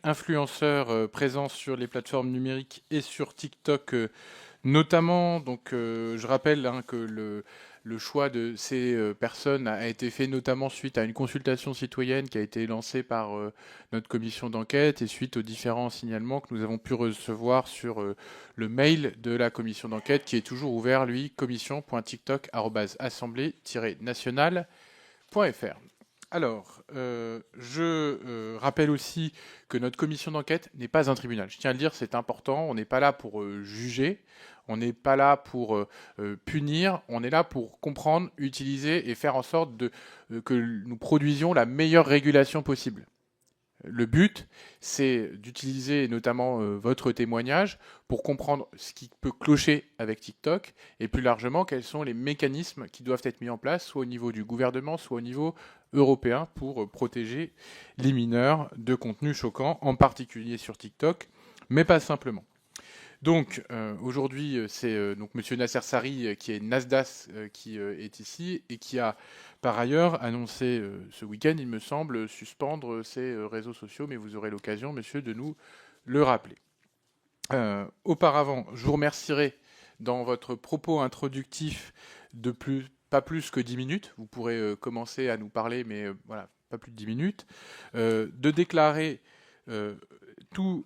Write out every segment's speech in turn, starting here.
influenceurs présents sur les plateformes numériques et sur TikTok notamment. Donc, je rappelle hein, que le choix de ces personnes a été fait notamment suite à une consultation citoyenne qui a été lancée par notre commission d'enquête et suite aux différents signalements que nous avons pu recevoir sur le mail de la commission d'enquête qui est toujours ouvert, lui, commission.tiktok@assemblée-nationale.fr. Alors, je rappelle aussi que notre commission d'enquête n'est pas un tribunal. Je tiens à le dire, c'est important. On n'est pas là pour juger, on n'est pas là pour punir, on est là pour comprendre, utiliser et faire en sorte que nous produisions la meilleure régulation possible. Le but, c'est d'utiliser notamment votre témoignage pour comprendre ce qui peut clocher avec TikTok et plus largement quels sont les mécanismes qui doivent être mis en place, soit au niveau du gouvernement, soit au niveau européen, pour protéger les mineurs de contenus choquants, en particulier sur TikTok, mais pas simplement. Donc aujourd'hui, c'est donc Monsieur Nasser Sari qui est Nasdaq qui est ici et qui a par ailleurs annoncé ce week-end, il me semble, suspendre ses réseaux sociaux, mais vous aurez l'occasion, monsieur, de nous le rappeler. Auparavant, je vous remercierai dans votre propos introductif de pas plus que 10 minutes. Vous pourrez commencer à nous parler, mais voilà, pas plus de 10 minutes. De déclarer euh, tout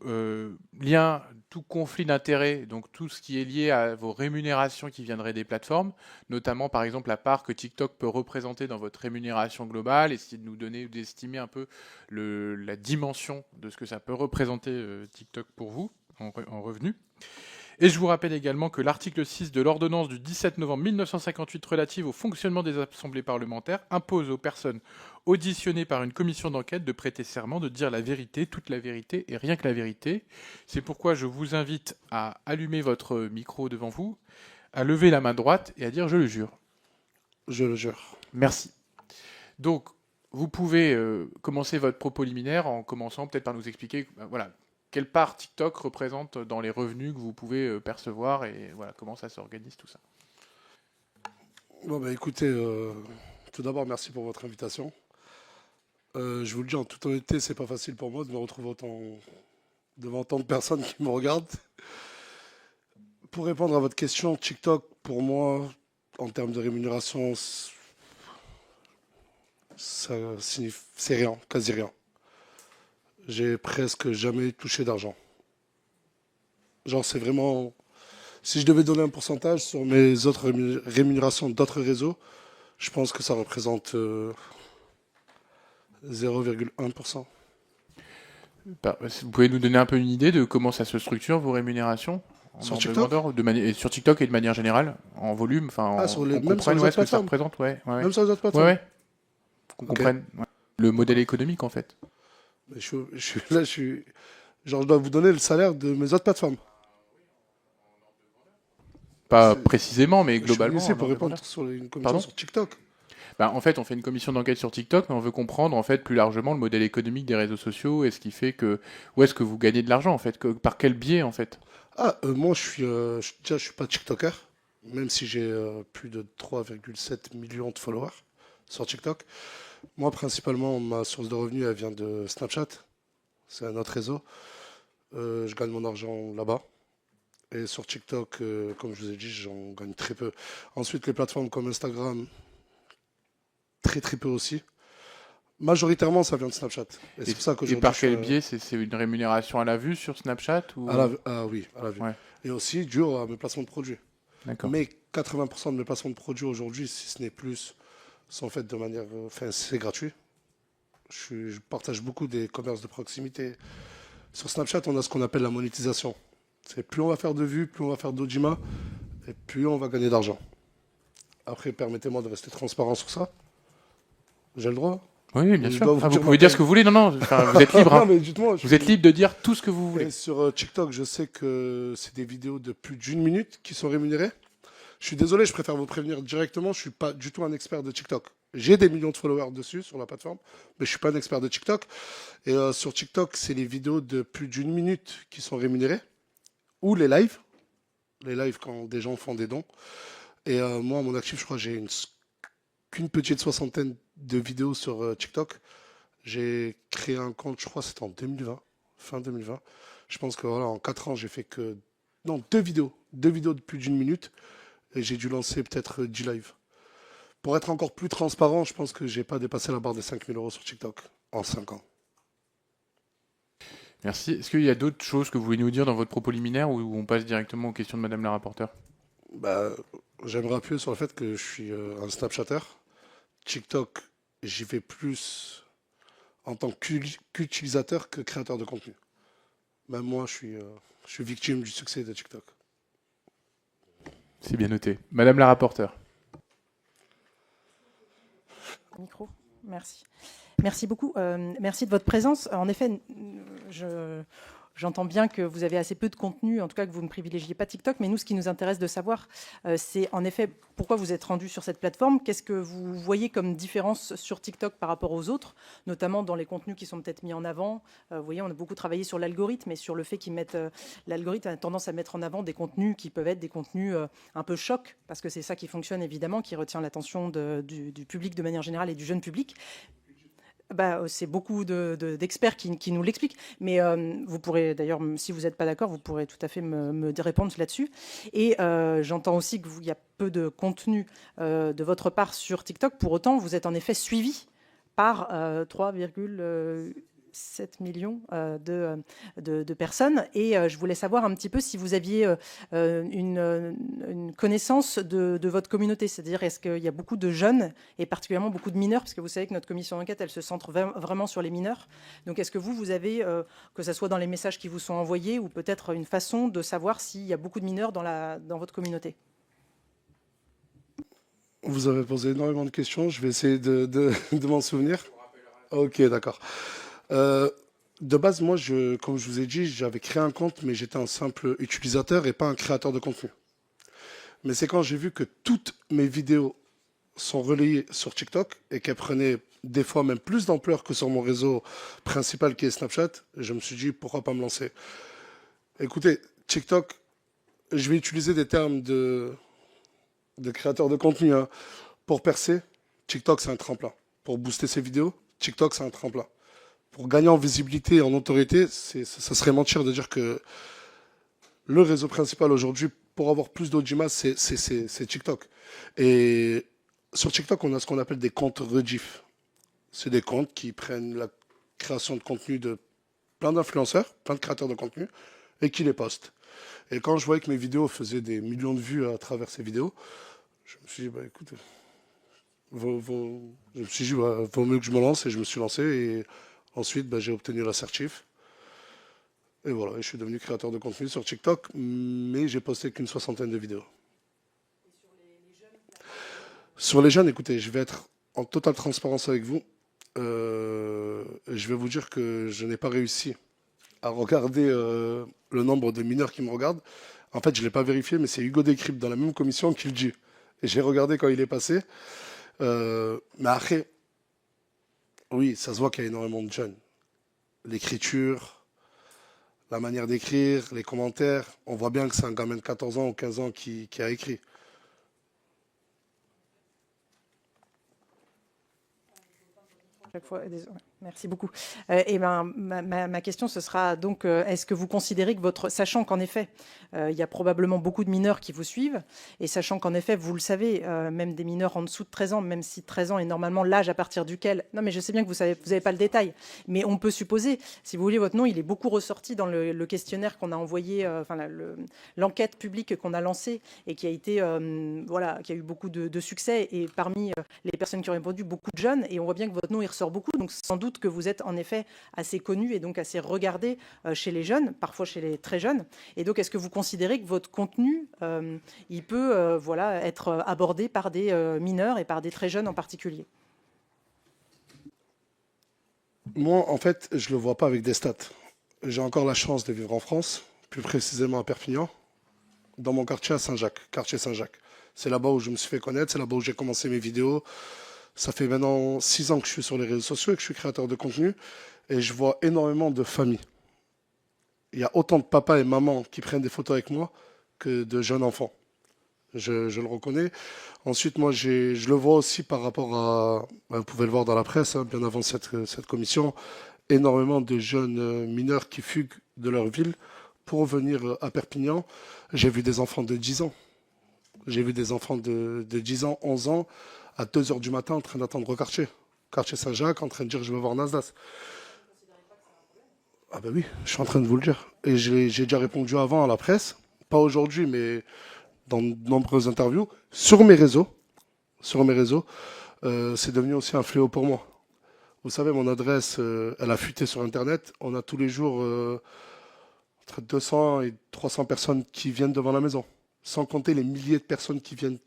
lien, tout conflit d'intérêts, donc tout ce qui est lié à vos rémunérations qui viendraient des plateformes, notamment par exemple la part que TikTok peut représenter dans votre rémunération globale, essayer de nous donner, d'estimer un peu la dimension de ce que ça peut représenter TikTok pour vous en revenus. Et je vous rappelle également que l'article 6 de l'ordonnance du 17 novembre 1958 relative au fonctionnement des assemblées parlementaires impose aux personnes auditionnées par une commission d'enquête de prêter serment, de dire la vérité, toute la vérité et rien que la vérité. C'est pourquoi je vous invite à allumer votre micro devant vous, à lever la main droite et à dire je le jure. Je le jure. Merci. Donc, vous pouvez commencer votre propos liminaire en commençant peut-être par nous expliquer voilà, quelle part TikTok représente dans les revenus que vous pouvez percevoir et voilà, comment ça s'organise tout ça. Bon, bah écoutez, tout d'abord, merci pour votre invitation. Je vous le dis en toute honnêteté, c'est pas facile pour moi de me retrouver devant tant de personnes qui me regardent. Pour répondre à votre question, TikTok, pour moi, en termes de rémunération, ça signifie, c'est rien, quasi rien. J'ai presque jamais touché d'argent. Genre, c'est vraiment. Si je devais donner un pourcentage sur mes autres rémunérations d'autres réseaux, je pense que ça représente 0,1%. Vous pouvez nous donner un peu une idée de comment ça se structure, vos rémunérations en Sur ordre de TikTok? grandeur, et sur TikTok et de manière générale, en volume, enfin, Ah, sur qu'on même sur comprenne les ouais, autres ce que ça plateformes. représente, ouais, ouais, ouais, Même sur les autres ouais, plateformes. ouais, qu'on Ok, comprenne ouais. Le modèle d'accord. économique en fait. Mais je suis. Genre, je dois vous donner le salaire de mes autres plateformes. Pas C'est- précisément, mais Je suis venu globalement, ici en pour ordre de répondre grandeur. sur une commission Pardon. sur TikTok. Bah, en fait, on fait une commission d'enquête sur TikTok, mais on veut comprendre en fait plus largement le modèle économique des réseaux sociaux et ce qui fait que où est-ce que vous gagnez de l'argent en fait, par quel biais en fait. Ah, moi, déjà, je suis pas TikToker, même si j'ai plus de 3,7 millions de followers sur TikTok. Moi, principalement, ma source de revenus, elle vient de Snapchat. C'est un autre réseau. Je gagne mon argent là-bas. Et sur TikTok, comme je vous ai dit, j'en gagne très peu. Ensuite, les plateformes comme Instagram, très très peu aussi. Majoritairement, ça vient de Snapchat. Et c'est pour ça Et qu'aujourd'hui, par quel biais c'est une rémunération à la vue sur Snapchat ou Ah oui, à la vue. ouais, Et aussi dû à mes placements de produits. d'accord. Mais 80% de mes placements de produits aujourd'hui, si ce n'est plus, sont faits de manière. Enfin, c'est gratuit. Je partage beaucoup des commerces de proximité. Sur Snapchat, on a ce qu'on appelle la monétisation. C'est plus on va faire de vues, plus on va faire d'audimat, et plus on va gagner d'argent. Après, permettez-moi de rester transparent sur ça. J'ai le droit. Oui, bien Je sûr. dois vous Ah, vous dire pouvez dire ce que vous voulez. Non, non. Enfin, vous êtes libre. Non, Hein. mais dites-moi. Vous êtes libre de dire tout ce que vous Et voulez. sur TikTok, je sais que c'est des vidéos de plus d'une minute qui sont rémunérées. Je suis désolé, je préfère vous prévenir directement. Je ne suis pas du tout un expert de TikTok. J'ai des millions de followers dessus, sur la plateforme, mais je ne suis pas un expert de TikTok. Et sur TikTok, c'est les vidéos de plus d'une minute qui sont rémunérées, ou les lives. Les lives quand des gens font des dons. Et moi, à mon actif, je crois que j'ai qu'une petite soixantaine de vidéos sur TikTok. J'ai créé un compte, je crois que c'était en 2020. fin 2020. Je pense que voilà, en 4 ans, j'ai fait que non, 2 vidéos de plus d'une minute, et j'ai dû lancer peut-être 10 lives. Pour être encore plus transparent, je pense que j'ai pas dépassé la barre des 5 000 € sur TikTok en 5 ans. Merci. Est-ce qu'il y a d'autres choses que vous voulez nous dire dans votre propos liminaire ou on passe directement aux questions de Madame la rapporteure? Bah, j'aimerais appuyer sur le fait que je suis un Snapchatter. TikTok, j'y vais plus en tant qu'utilisateur que créateur de contenu. Même moi, je suis victime du succès de TikTok. C'est bien noté. Madame la rapporteure. Micro, merci. Merci beaucoup. Merci de votre présence. En effet, j'entends bien que vous avez assez peu de contenu, en tout cas que vous ne privilégiez pas TikTok, mais nous, ce qui nous intéresse de savoir, c'est en effet pourquoi vous êtes rendu sur cette plateforme. Qu'est-ce que vous voyez comme différence sur TikTok par rapport aux autres, notamment dans les contenus qui sont peut-être mis en avant. Vous voyez, on a beaucoup travaillé sur l'algorithme et sur le fait qu'ils mettent l'algorithme a tendance à mettre en avant des contenus qui peuvent être des contenus un peu chocs, parce que c'est ça qui fonctionne évidemment, qui retient l'attention du public de manière générale et du jeune public. C'est beaucoup d'experts qui nous l'expliquent. Mais vous pourrez, d'ailleurs, si vous n'êtes pas d'accord, vous pourrez tout à fait me répondre là-dessus. Et j'entends aussi qu'il y a peu de contenu de votre part sur TikTok. Pour autant, vous êtes en effet suivi par 3,7 millions de personnes. Et je voulais savoir un petit peu si vous aviez une connaissance de votre communauté. C'est-à-dire, est-ce qu'il y a beaucoup de jeunes et particulièrement beaucoup de mineurs, parce que vous savez que notre commission d'enquête, elle se centre vraiment sur les mineurs. Donc, est-ce que vous avez, que ce soit dans les messages qui vous sont envoyés ou peut-être une façon de savoir s'il y a beaucoup de mineurs dans votre communauté? Vous avez posé énormément de questions. Je vais essayer de m'en souvenir. Ok, d'accord. De base, moi, comme je vous ai dit, j'avais créé un compte, mais j'étais un simple utilisateur et pas un créateur de contenu. Mais c'est quand j'ai vu que toutes mes vidéos sont relayées sur TikTok et qu'elles prenaient des fois même plus d'ampleur que sur mon réseau principal qui est Snapchat, je me suis dit pourquoi pas me lancer. Écoutez, TikTok, je vais utiliser des termes de créateur de contenu, hein. Pour percer, TikTok c'est un tremplin. Pour booster ses vidéos, TikTok c'est un tremplin. Pour gagner en visibilité et en autorité, ça serait mentir de dire que le réseau principal aujourd'hui, pour avoir plus d'audimat, c'est TikTok. Et sur TikTok, on a ce qu'on appelle des comptes rediff. C'est des comptes qui prennent la création de contenu de plein d'influenceurs, plein de créateurs de contenu, et qui les postent. Et quand je voyais que mes vidéos faisaient des millions de vues à travers ces vidéos, je me suis dit, écoute, je me suis dit, vaut mieux que je me lance, et je me suis lancé. Et ensuite, j'ai obtenu l'assertif. Et voilà, je suis devenu créateur de contenu sur TikTok, mais j'ai posté qu'une 60aine de vidéos. Sur les jeunes, écoutez, je vais être en totale transparence avec vous. Je vais vous dire que je n'ai pas réussi à regarder le nombre de mineurs qui me regardent. En fait, je ne l'ai pas vérifié, mais c'est Hugo Décrypte dans la même commission qui le dit. Et j'ai regardé quand il est passé. Mais après, oui, ça se voit qu'il y a énormément de jeunes. L'écriture, la manière d'écrire, les commentaires, on voit bien que c'est un gamin de 14 ans ou 15 ans qui a écrit. Chaque fois, merci beaucoup. Et ma question, ce sera donc, est-ce que vous considérez que sachant qu'en effet, il y a probablement beaucoup de mineurs qui vous suivent, et sachant qu'en effet, vous le savez, même des mineurs en dessous de 13 ans, même si 13 ans est normalement l'âge à partir duquel, non mais je sais bien que vous n'avez pas le détail, mais on peut supposer, si vous voulez, votre nom, il est beaucoup ressorti dans le questionnaire qu'on a envoyé, l'enquête publique qu'on a lancée et qui a été, qui a eu beaucoup de succès, et parmi les personnes qui ont répondu, beaucoup de jeunes, et on voit bien que votre nom, il ressort beaucoup, donc sans doute que vous êtes en effet assez connu et donc assez regardé chez les jeunes, parfois chez les très jeunes. Et donc, est-ce que vous considérez que votre contenu, il peut être abordé par des mineurs et par des très jeunes en particulier? Moi, en fait, je ne le vois pas avec des stats. J'ai encore la chance de vivre en France, plus précisément à Perpignan, dans mon quartier à Saint-Jacques, quartier Saint-Jacques. C'est là-bas où je me suis fait connaître, c'est là-bas où j'ai commencé mes vidéos. Ça fait maintenant 6 ans que je suis sur les réseaux sociaux et que je suis créateur de contenu. Et je vois énormément de familles. Il y a autant de papas et mamans qui prennent des photos avec moi que de jeunes enfants. Je le reconnais. Ensuite, moi, je le vois aussi par rapport à... Vous pouvez le voir dans la presse, hein, bien avant cette commission. énormément de jeunes mineurs qui fuguent de leur ville pour venir à Perpignan. J'ai vu des enfants de 10 ans. J'ai vu des enfants de 10 ans, 11 ans, à 2 heures du matin en train d'attendre au quartier Saint-Jacques, en train de dire je veux voir Nasdaq. Ah ben oui, je suis en train de vous le dire. Et j'ai déjà répondu avant à la presse, pas aujourd'hui, mais dans de nombreuses interviews, sur mes réseaux, c'est devenu aussi un fléau pour moi. Vous savez, mon adresse, elle a fuité sur Internet. On a tous les jours entre 200 et 300 personnes qui viennent devant la maison, sans compter les milliers de personnes qui viennent.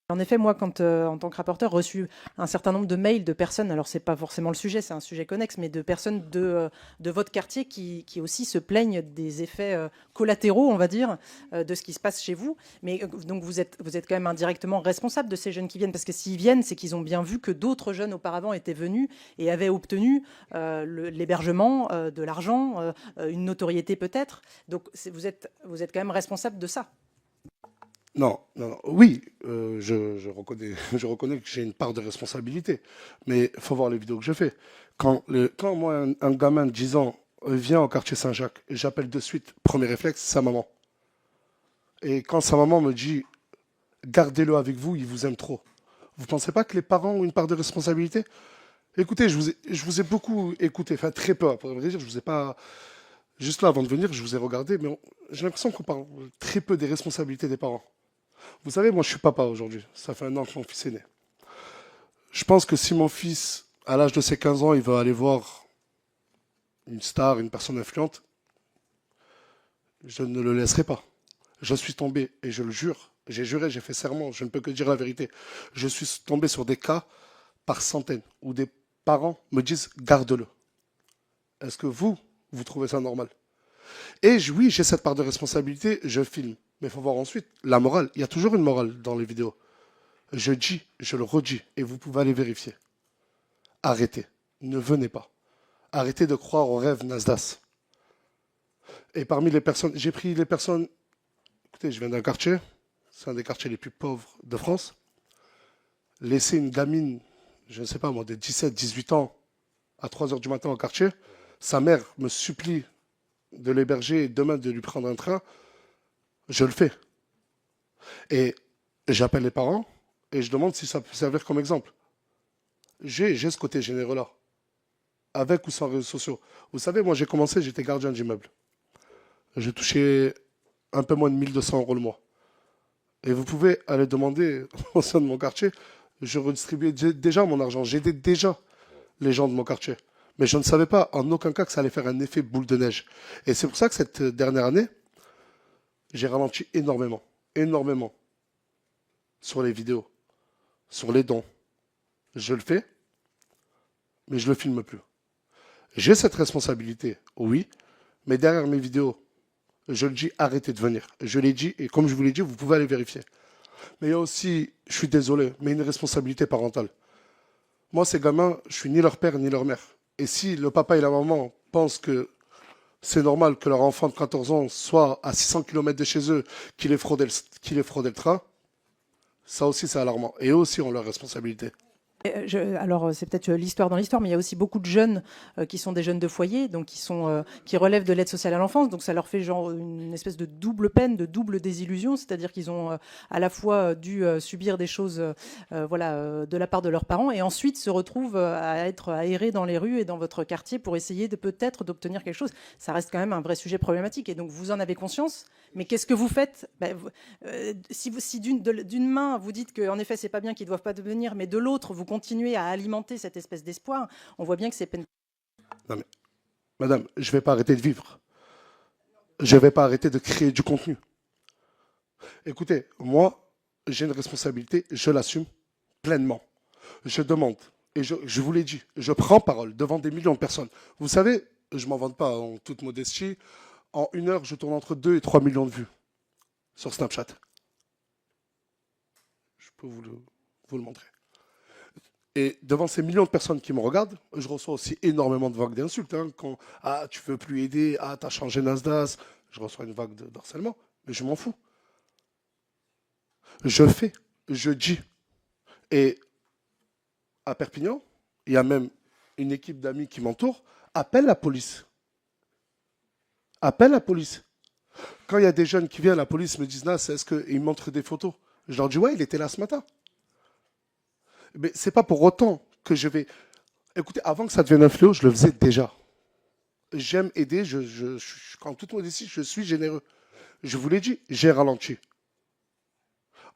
En effet, moi, quand, en tant que rapporteur, reçu un certain nombre de mails de personnes, alors c'est pas forcément le sujet, c'est un sujet connexe, mais de personnes de votre quartier qui aussi se plaignent des effets collatéraux, on va dire, de ce qui se passe chez vous. Mais donc vous êtes quand même indirectement responsable de ces jeunes qui viennent, parce que s'ils viennent, c'est qu'ils ont bien vu que d'autres jeunes auparavant étaient venus et avaient obtenu l'hébergement, de l'argent, une notoriété peut-être. Donc vous êtes quand même responsable de ça. Non, non, non. Oui, je reconnais, je reconnais que j'ai une part de responsabilité, mais il faut voir les vidéos que je fais. Quand moi, un gamin de 10 ans vient au quartier Saint-Jacques, j'appelle de suite, premier réflexe, sa maman. Et quand sa maman me dit, gardez-le avec vous, il vous aime trop. Vous ne pensez pas que les parents ont une part de responsabilité? Écoutez, je vous ai beaucoup écouté, enfin très peu, pour vrai dire, je vous ai pas... Juste là, avant de venir, je vous ai regardé, mais j'ai l'impression qu'on parle très peu des responsabilités des parents. Vous savez, moi je suis papa aujourd'hui, ça fait 1 an que mon fils est né. Je pense que si mon fils, à l'âge de ses 15 ans, il va aller voir une star, une personne influente, je ne le laisserai pas. Je suis tombé, et je le jure, j'ai juré, j'ai fait serment, je ne peux que dire la vérité. Je suis tombé sur des cas par centaines où des parents me disent garde-le. Est-ce que vous trouvez ça normal? Et oui, j'ai cette part de responsabilité, je filme. Mais il faut voir ensuite la morale. Il y a toujours une morale dans les vidéos. Je dis, je le redis, et vous pouvez aller vérifier. Arrêtez. Ne venez pas. Arrêtez de croire au rêve Nasdaq. Et parmi les personnes, j'ai pris les personnes. Écoutez, je viens d'un quartier, c'est un des quartiers les plus pauvres de France. Laisser une gamine, je ne sais pas moi, de 17, 18 ans, à 3 heures du matin au quartier, sa mère me supplie de l'héberger et demain de lui prendre un train, je le fais. Et j'appelle les parents et je demande si ça peut servir comme exemple. J'ai ce côté généreux-là, avec ou sans réseaux sociaux. Vous savez, moi j'ai commencé, j'étais gardien d'immeuble. Je touchais un peu moins de 1200 euros le mois. Et vous pouvez aller demander au sein de mon quartier, je redistribuais déjà mon argent, j'aidais déjà les gens de mon quartier. Mais je ne savais pas en aucun cas que ça allait faire un effet boule de neige. Et c'est pour ça que cette dernière année, j'ai ralenti énormément, énormément sur les vidéos, sur les dons. Je le fais, mais je ne le filme plus. J'ai cette responsabilité, oui, mais derrière mes vidéos, je le dis, arrêtez de venir. Je l'ai dit, et comme je vous l'ai dit, vous pouvez aller vérifier. Mais il y a aussi, je suis désolé, mais une responsabilité parentale. Moi, ces gamins, je suis ni leur père ni leur mère. Et si le papa et la maman pensent que c'est normal que leur enfant de 14 ans soit à 600 km de chez eux, qu'il ait fraudé le train, ça aussi c'est alarmant. Et eux aussi ont leur responsabilité. Alors, c'est peut-être l'histoire dans l'histoire, mais il y a aussi beaucoup de jeunes qui sont des jeunes de foyer, donc qui relèvent de l'aide sociale à l'enfance. Donc, ça leur fait genre une espèce de double peine, de double désillusion, c'est-à-dire qu'ils ont à la fois dû subir des choses, de la part de leurs parents, et ensuite se retrouvent à être aérés dans les rues et dans votre quartier pour essayer de peut-être d'obtenir quelque chose. Ça reste quand même un vrai sujet problématique, et donc vous en avez conscience. Mais qu'est-ce que vous faites? Si d'une main vous dites qu'en effet c'est pas bien, qu'ils doivent pas devenir, mais de l'autre vous continuez à alimenter cette espèce d'espoir, on voit bien que c'est peine. Non mais, madame, je ne vais pas arrêter de vivre. Je ne vais pas arrêter de créer du contenu. Écoutez, moi, j'ai une responsabilité, je l'assume pleinement. Je demande, et je vous l'ai dit, je prends parole devant des millions de personnes. Vous savez, je ne m'en vante pas en toute modestie, en 1 heure, je tourne entre 2 et 3 millions de vues sur Snapchat. Je peux vous le montrer. Et devant ces millions de personnes qui me regardent, je reçois aussi énormément de vagues d'insultes. Quand tu veux plus aider, t'as changé Nasdaq, je reçois une vague d'harcèlement, mais je m'en fous. Je fais, je dis. Et à Perpignan, il y a même une équipe d'amis qui m'entoure, appelle la police. Appelle la police. Quand il y a des jeunes qui viennent, la police me disent, Nas, est-ce qu'ils me montrent des photos? Je leur dis, ouais, il était là ce matin. Mais c'est pas pour autant que je vais... Écoutez, avant que ça devienne un fléau, je le faisais déjà. J'aime aider, en toute modestie, je suis généreux. Je vous l'ai dit, j'ai ralenti.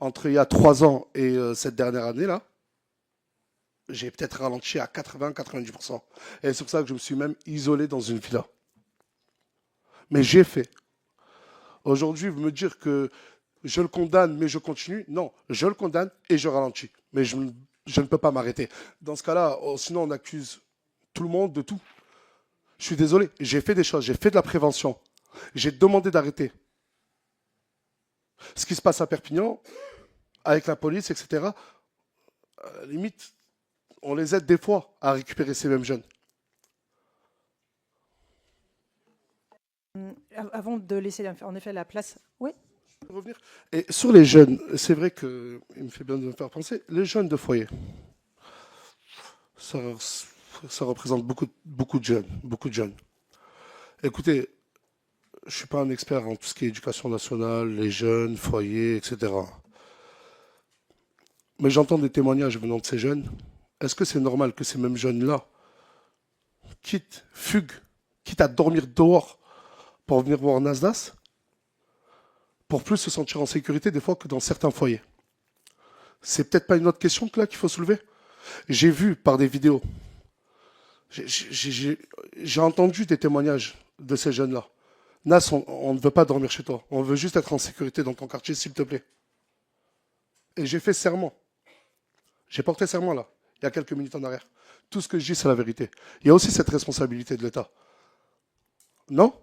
Entre il y a 3 ans et cette dernière année-là, j'ai peut-être ralenti à 80-90%. Et c'est pour ça que je me suis même isolé dans une villa. Mais j'ai fait. Aujourd'hui, vous me dire que je le condamne, mais je continue. Non, je le condamne et je ralentis. Mais je ne peux pas m'arrêter. Dans ce cas-là, sinon on accuse tout le monde de tout. Je suis désolé, j'ai fait des choses, j'ai fait de la prévention. J'ai demandé d'arrêter. Ce qui se passe à Perpignan, avec la police, etc., limite, on les aide des fois à récupérer ces mêmes jeunes. Avant de laisser en effet la place, oui. Revenir. Et sur les jeunes, c'est vrai qu'il me fait bien de me faire penser, les jeunes de foyer, ça représente beaucoup de jeunes, beaucoup de jeunes. Écoutez, je ne suis pas un expert en tout ce qui est éducation nationale, les jeunes, foyers, etc. Mais j'entends des témoignages venant de ces jeunes. Est-ce que c'est normal que ces mêmes jeunes-là fuguent, quitte à dormir dehors pour venir voir Nasdaq, pour plus se sentir en sécurité des fois que dans certains foyers? C'est peut-être pas une autre question que là qu'il faut soulever. J'ai vu par des vidéos, j'ai entendu des témoignages de ces jeunes-là. Nas, on ne veut pas dormir chez toi. On veut juste être en sécurité dans ton quartier, s'il te plaît. Et j'ai fait serment. J'ai porté serment là, il y a quelques minutes en arrière. Tout ce que je dis, c'est la vérité. Il y a aussi cette responsabilité de l'État. Non ?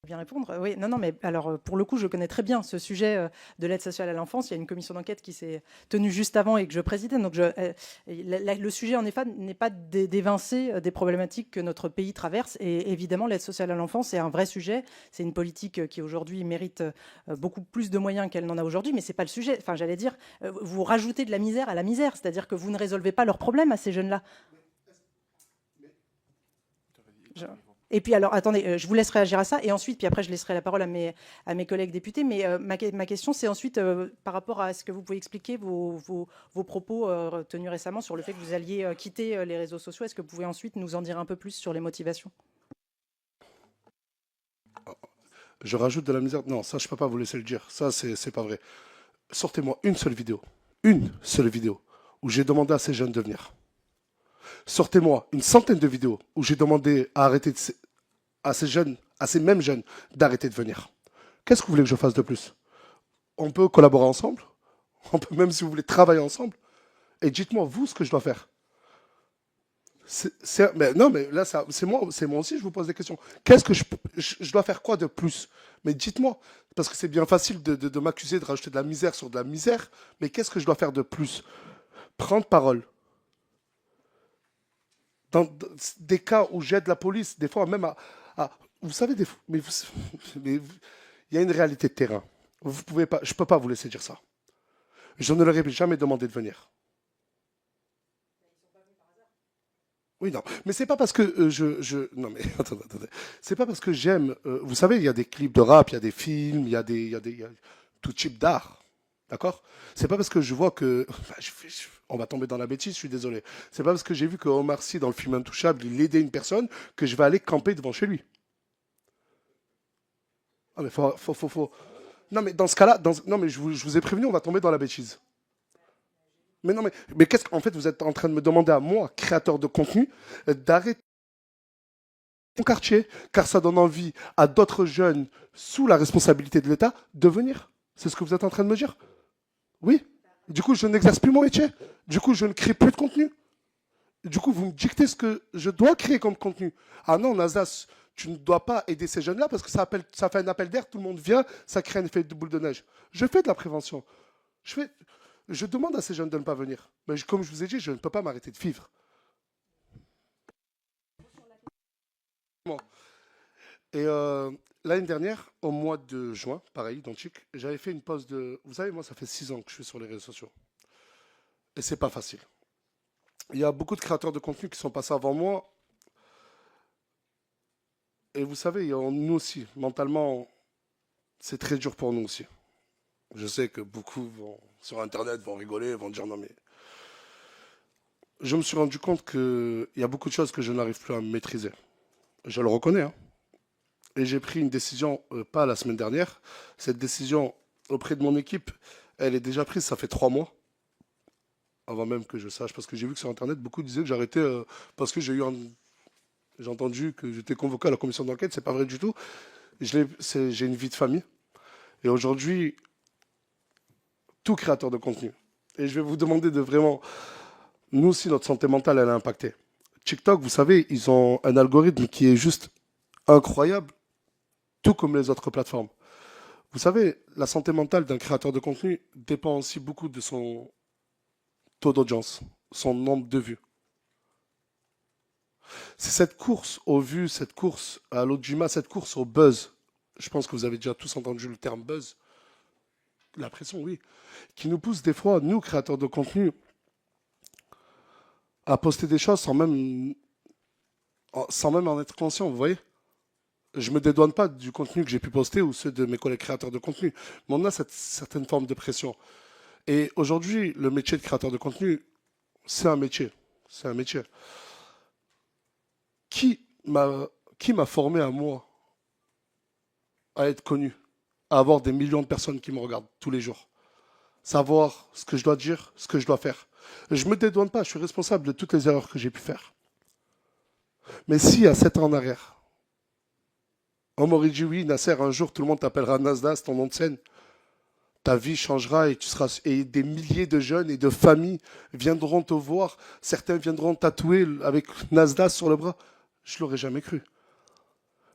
Bien répondre. Oui, non, mais alors pour le coup, je connais très bien ce sujet de l'aide sociale à l'enfance. Il y a une commission d'enquête qui s'est tenue juste avant et que je présidais. Donc le sujet, en effet, n'est pas d'évincer des problématiques que notre pays traverse. Et évidemment, l'aide sociale à l'enfance, c'est un vrai sujet. C'est une politique qui aujourd'hui mérite beaucoup plus de moyens qu'elle n'en a aujourd'hui, mais c'est pas le sujet. Enfin, j'allais dire, vous rajoutez de la misère à la misère, c'est-à-dire que vous ne résolvez pas leurs problèmes à ces jeunes-là. Et puis alors, attendez, je vous laisse réagir à ça, et ensuite, puis après, je laisserai la parole à mes collègues députés. Mais ma question, c'est ensuite par rapport à ce que vous pouvez expliquer vos propos tenus récemment sur le fait que vous alliez quitter les réseaux sociaux. Est-ce que vous pouvez ensuite nous en dire un peu plus sur les motivations? Je rajoute de la misère. Non, ça, je ne peux pas vous laisser le dire. Ça, c'est pas vrai. Sortez-moi une seule vidéo, où j'ai demandé à ces jeunes de venir. Sortez-moi une centaine de vidéos où j'ai demandé à arrêter à ces mêmes jeunes, d'arrêter de venir. Qu'est-ce que vous voulez que je fasse de plus? On peut collaborer ensemble. On peut même, si vous voulez, travailler ensemble. Et dites-moi, vous, ce que je dois faire. Mais non, mais là, c'est moi aussi, je vous pose des questions. Qu'est-ce que je dois faire quoi de plus? Mais dites-moi, parce que c'est bien facile de m'accuser de rajouter de la misère sur de la misère, mais qu'est-ce que je dois faire de plus? Prendre parole. Dans des cas où j'aide la police, des fois même vous savez, mais il y a une réalité de terrain. Vous pouvez pas, je ne peux pas vous laisser dire ça. Je ne leur ai jamais demandé de venir. Oui, non. Mais c'est pas parce que non, mais attendez. C'est pas parce que j'aime. Vous savez, il y a des clips de rap, il y a des films, il y a tout type d'art. D'accord? C'est pas parce que je vois que. On va tomber dans la bêtise, je suis désolé. C'est pas parce que j'ai vu que Omar Sy, dans le film Intouchable, il aidait une personne que je vais aller camper devant chez lui. Ah, mais faut. Non, mais dans ce cas-là, non, mais je vous ai prévenu, on va tomber dans la bêtise. Mais non, mais qu'est-ce qu'en fait vous êtes en train de me demander à moi, créateur de contenu, d'arrêter mon quartier, car ça donne envie à d'autres jeunes sous la responsabilité de l'État de venir. C'est ce que vous êtes en train de me dire? Oui. Du coup, je n'exerce plus mon métier. Du coup, je ne crée plus de contenu. Du coup, vous me dictez ce que je dois créer comme contenu. Ah non, Nasdaq, tu ne dois pas aider ces jeunes-là parce que ça fait un appel d'air, tout le monde vient, ça crée un effet de boule de neige. Je fais de la prévention. Je demande à ces jeunes de ne pas venir. Mais comme je vous ai dit, je ne peux pas m'arrêter de vivre. Et l'année dernière, au mois de juin, pareil, identique, j'avais fait une pause de... Vous savez, moi, ça fait 6 ans que je suis sur les réseaux sociaux. Et c'est pas facile. Il y a beaucoup de créateurs de contenu qui sont passés avant moi. Et vous savez, nous aussi, mentalement, c'est très dur pour nous aussi. Je sais que beaucoup sur Internet vont rigoler, vont dire non mais... Je me suis rendu compte qu'il y a beaucoup de choses que je n'arrive plus à maîtriser. Je le reconnais, hein. Et j'ai pris une décision, pas la semaine dernière. Cette décision auprès de mon équipe, elle est déjà prise, ça fait 3 mois. Avant même que je sache, parce que j'ai vu que sur Internet, beaucoup disaient que j'arrêtais parce que j'ai entendu que j'étais convoqué à la commission d'enquête. C'est pas vrai du tout. J'ai une vie de famille. Et aujourd'hui, tout créateur de contenu. Et je vais vous demander de vraiment... Nous aussi, notre santé mentale, elle est impactée. TikTok, vous savez, ils ont un algorithme qui est juste incroyable, tout comme les autres plateformes. Vous savez, la santé mentale d'un créateur de contenu dépend aussi beaucoup de son taux d'audience, son nombre de vues. C'est cette course aux vues, cette course à l'audimat, cette course au buzz. Je pense que vous avez déjà tous entendu le terme buzz. La pression, oui. Qui nous pousse des fois, nous, créateurs de contenu, à poster des choses sans même en être conscient, vous voyez. Je ne me dédouane pas du contenu que j'ai pu poster ou ceux de mes collègues créateurs de contenu, mais on a cette certaine forme de pression. Et aujourd'hui, le métier de créateur de contenu, c'est un métier. C'est un métier. Qui m'a formé à moi à être connu, à avoir des millions de personnes qui me regardent tous les jours, savoir ce que je dois dire, ce que je dois faire. Je ne me dédouane pas, je suis responsable de toutes les erreurs que j'ai pu faire. Mais si, à 7 ans en arrière, on m'aurait dit oui, Nasser, un jour tout le monde t'appellera Nasdaq, ton nom de scène, ta vie changera et des milliers de jeunes et de familles viendront te voir, certains viendront tatouer avec Nasdaq sur le bras. Je ne l'aurais jamais cru.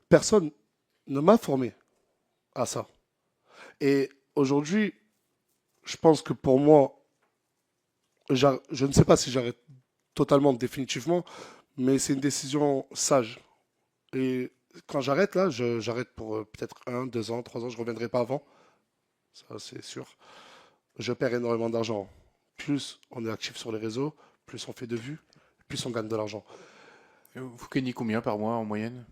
Personne ne m'a formé à ça. Et aujourd'hui, je pense que pour moi, je ne sais pas si j'arrête totalement, définitivement, mais c'est une décision sage. Et quand j'arrête là, j'arrête pour peut-être 1, 2 ans, 3 ans, je ne reviendrai pas avant. Ça, c'est sûr. Je perds énormément d'argent. Plus on est actif sur les réseaux, plus on fait de vues, plus on gagne de l'argent. Vous gagnez combien par mois en moyenne?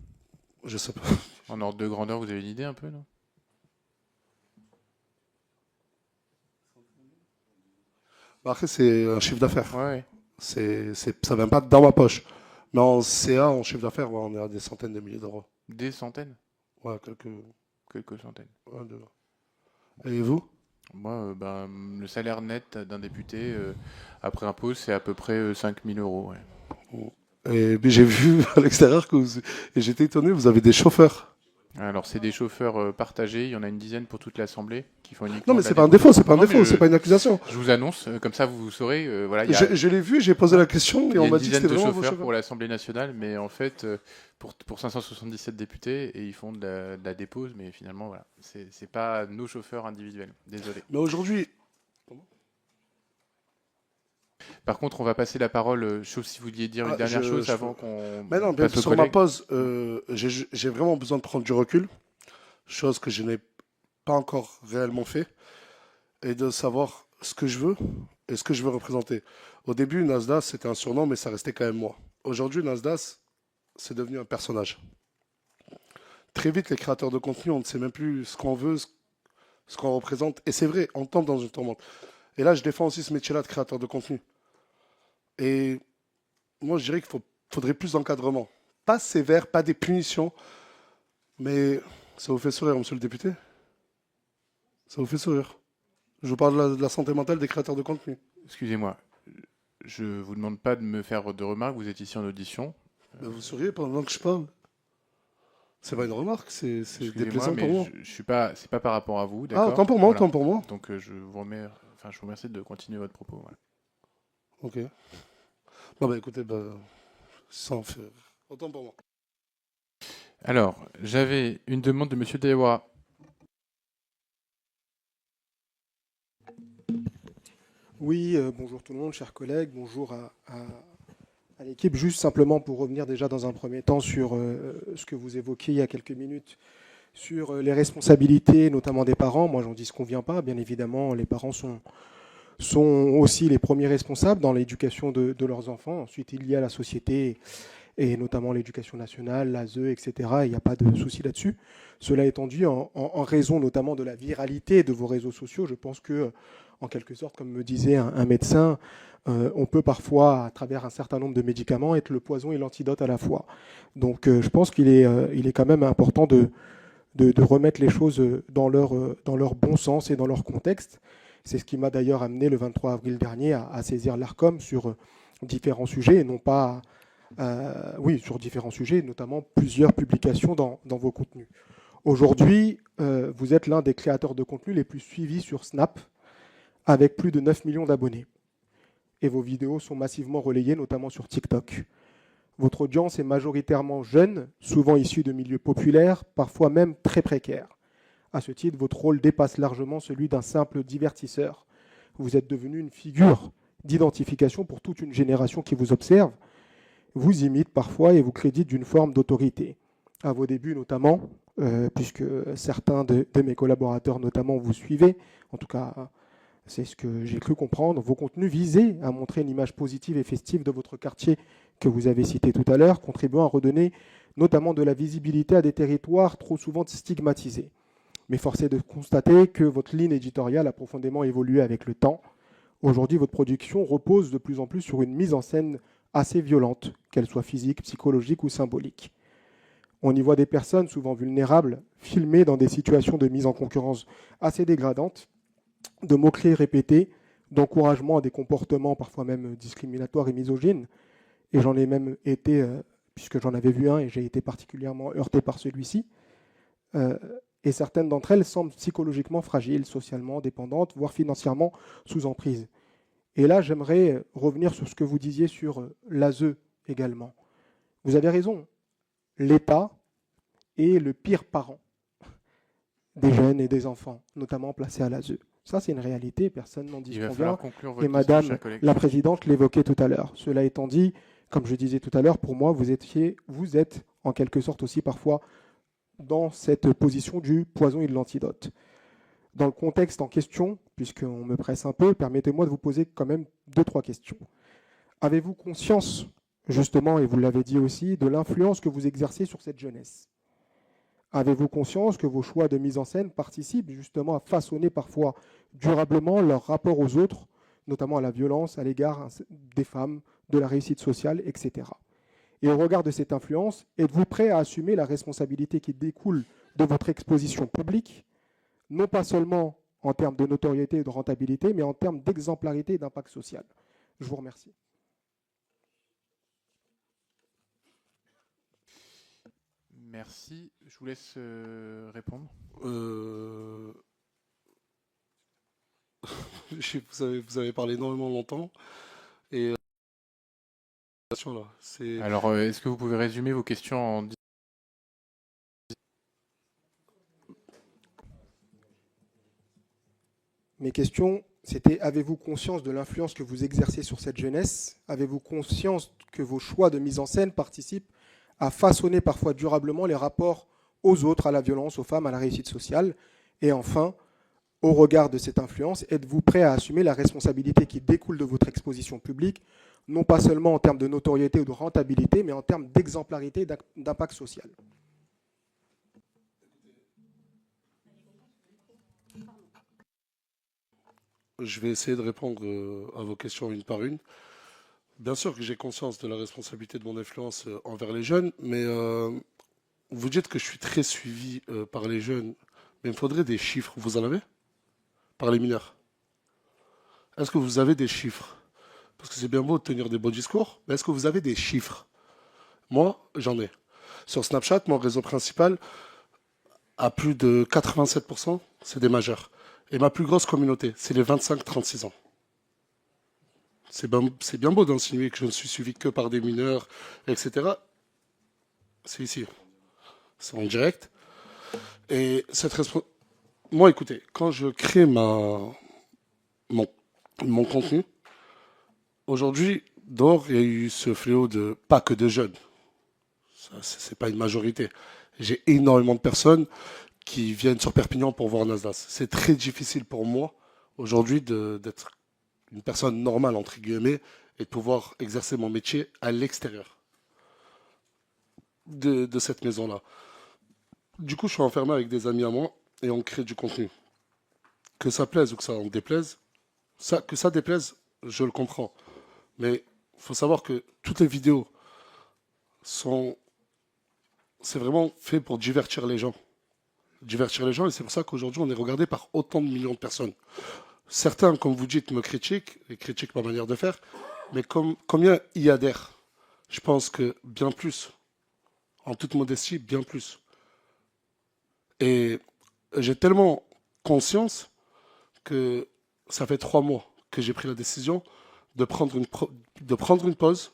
Je sais pas. En ordre de grandeur, vous avez une idée un peu, non? Bah, après, c'est un chiffre d'affaires. Ouais. Ça ne vient pas dans ma poche. Mais en CA, en chiffre d'affaires, ouais, on est à des centaines de milliers d'euros. Des centaines? Ouais, Quelques centaines. ouais, Et vous? Moi, le salaire net d'un député, après impôt, c'est à peu près 5 000 euros. Ouais. Et puis j'ai vu à l'extérieur et j'étais étonné, vous avez des chauffeurs. Alors, c'est des chauffeurs partagés. Il y en a une dizaine pour toute l'Assemblée qui font uniquement Non, mais de la c'est pas un dépose. défaut, c'est pas un Non, mais défaut, c'est pas une accusation. je vous annonce, comme ça vous saurez. Voilà, il y a, Je l'ai vu, j'ai posé la question il et y a on une m'a dit que dizaine c'était de vraiment vos chauffeurs chauffeurs. pour l'Assemblée nationale, mais en fait, pour 577 députés, et ils font de la dépose, mais finalement, voilà, c'est pas nos chauffeurs individuels. Désolé. Mais aujourd'hui, Par contre, on va passer la parole, sauf si vous vouliez dire une dernière chose avant qu'on mais non, passe aux sur ma collègues. pause, j'ai vraiment besoin de prendre du recul, chose que je n'ai pas encore réellement fait, et de savoir ce que je veux et ce que je veux représenter. Au début, Nasdaq, c'était un surnom, mais ça restait quand même moi. Aujourd'hui, Nasdaq, c'est devenu un personnage. Très vite, les créateurs de contenu, on ne sait même plus ce qu'on veut, ce qu'on représente. Et c'est vrai, on tombe dans une tourmente. Et là, je défends aussi ce métier-là de créateur de contenu. Et moi, je dirais qu'il faudrait plus d'encadrement. Pas sévère, pas des punitions, mais ça vous fait sourire, monsieur le député? Ça vous fait sourire? Je vous parle de la santé mentale des créateurs de contenu. Excusez-moi, je vous demande pas de me faire de remarques. Vous êtes ici en audition. Mais vous souriez pendant que je parle. C'est pas une remarque, c'est Excusez-moi, déplaisant pour mais moi. je suis pas, c'est pas par rapport à vous, Ah, d'accord? autant pour moi, Voilà. autant pour moi. Donc je vous remercie de continuer votre propos. Voilà. Ok. Bon, bah écoutez, sans faire. Autant pour moi. Alors, j'avais une demande de Monsieur Dewa. Oui, bonjour tout le monde, chers collègues, bonjour à l'équipe. Juste simplement pour revenir déjà dans un premier temps sur ce que vous évoquiez il y a quelques minutes, sur les responsabilités, notamment des parents. Moi, j'en dis ce qu'on vient pas. Bien évidemment, les parents sont sont aussi les premiers responsables dans l'éducation de leurs enfants. Ensuite, il y a la société et notamment l'éducation nationale, l'ASE, etc. Il n'y a pas de souci là-dessus. Cela étant dit, en raison notamment de la viralité de vos réseaux sociaux, je pense que, en quelque sorte, comme me disait un médecin, on peut parfois, à travers un certain nombre de médicaments, être le poison et l'antidote à la fois. Donc je pense qu'il est, il est quand même important de remettre les choses dans leur bon sens et dans leur contexte. C'est ce qui m'a d'ailleurs amené le 23 avril dernier à saisir l'ARCOM sur différents sujets, et non pas... sur différents sujets, notamment plusieurs publications dans vos contenus. Aujourd'hui, vous êtes l'un des créateurs de contenu les plus suivis sur Snap, avec plus de 9 millions d'abonnés. Et vos vidéos sont massivement relayées, notamment sur TikTok. Votre audience est majoritairement jeune, souvent issue de milieux populaires, parfois même très précaires. À ce titre, votre rôle dépasse largement celui d'un simple divertisseur. Vous êtes devenu une figure d'identification pour toute une génération qui vous observe, vous imite parfois et vous crédite d'une forme d'autorité. À vos débuts notamment, puisque certains de mes collaborateurs notamment vous suivaient, en tout cas c'est ce que j'ai cru comprendre, vos contenus visaient à montrer une image positive et festive de votre quartier que vous avez cité tout à l'heure, contribuant à redonner notamment de la visibilité à des territoires trop souvent stigmatisés. Mais force est de constater que votre ligne éditoriale a profondément évolué avec le temps. Aujourd'hui, votre production repose de plus en plus sur une mise en scène assez violente, qu'elle soit physique, psychologique ou symbolique. On y voit des personnes souvent vulnérables, filmées dans des situations de mise en concurrence assez dégradantes, de mots-clés répétés, d'encouragement à des comportements parfois même discriminatoires et misogynes. Et j'en ai même été, puisque j'en avais vu un et j'ai été particulièrement heurté par celui-ci, et certaines d'entre elles semblent psychologiquement fragiles, socialement dépendantes, voire financièrement sous emprise. Et là, j'aimerais revenir sur ce que vous disiez sur l'ASE également. Vous avez raison, l'État est le pire parent des jeunes et des enfants, notamment placés à l'ASE. Ça, c'est une réalité, personne n'en disconvient. Et Madame la Présidente l'évoquait tout à l'heure. Cela étant dit, comme je disais tout à l'heure, pour moi, vous êtes en quelque sorte aussi parfois dans cette position du poison et de l'antidote. Dans le contexte en question, puisqu'on me presse un peu, permettez-moi de vous poser quand même 2-3 questions. Avez-vous conscience, justement, et vous l'avez dit aussi, de l'influence que vous exercez sur cette jeunesse ? Avez-vous conscience que vos choix de mise en scène participent justement à façonner parfois durablement leur rapport aux autres, notamment à la violence à l'égard des femmes, de la réussite sociale, etc. Et au regard de cette influence, êtes-vous prêt à assumer la responsabilité qui découle de votre exposition publique, non pas seulement en termes de notoriété et de rentabilité, mais en termes d'exemplarité et d'impact social? Je vous remercie. Merci. Je vous laisse répondre. Vous avez parlé énormément longtemps. Et là, alors, est-ce que vous pouvez résumer vos questions en... Mes questions, c'était: avez-vous conscience de l'influence que vous exercez sur cette jeunesse? Avez-vous conscience que vos choix de mise en scène participent à façonner parfois durablement les rapports aux autres, à la violence, aux femmes, à la réussite sociale? Et enfin, au regard de cette influence, êtes-vous prêt à assumer la responsabilité qui découle de votre exposition publique, non pas seulement en termes de notoriété ou de rentabilité, mais en termes d'exemplarité et d'impact social? Je vais essayer de répondre à vos questions une par une. Bien sûr que j'ai conscience de la responsabilité de mon influence envers les jeunes, mais vous dites que je suis très suivi par les jeunes, mais il me faudrait des chiffres. Vous en avez? Par les mineurs. Est-ce que vous avez des chiffres? Parce que c'est bien beau de tenir des beaux discours, mais est-ce que vous avez des chiffres? Moi, j'en ai. Sur Snapchat, mon réseau principal, à plus de 87%, c'est des majeurs. Et ma plus grosse communauté, c'est les 25-36 ans. C'est bien beau d'insinuer que je ne suis suivi que par des mineurs, etc. C'est ici. C'est en direct. Et moi, écoutez, quand je crée mon contenu, aujourd'hui, dehors, il y a eu ce fléau de pas que de jeunes. Ce n'est pas une majorité. J'ai énormément de personnes qui viennent sur Perpignan pour voir Nasdaq. C'est très difficile pour moi aujourd'hui d'être une personne normale, entre guillemets, et de pouvoir exercer mon métier à l'extérieur de cette maison-là. Du coup, je suis enfermé avec des amis à moi et on crée du contenu. Que ça plaise ou que ça en déplaise, que ça déplaise, je le comprends. Mais il faut savoir que toutes les vidéos sont... C'est vraiment fait pour divertir les gens. Divertir les gens, et c'est pour ça qu'aujourd'hui, on est regardé par autant de millions de personnes. Certains, comme vous dites, me critiquent, et critiquent ma manière de faire, mais combien y adhèrent? Je pense que bien plus. En toute modestie, bien plus. Et j'ai tellement conscience que ça fait 3 mois que j'ai pris la décision de prendre de prendre une pause.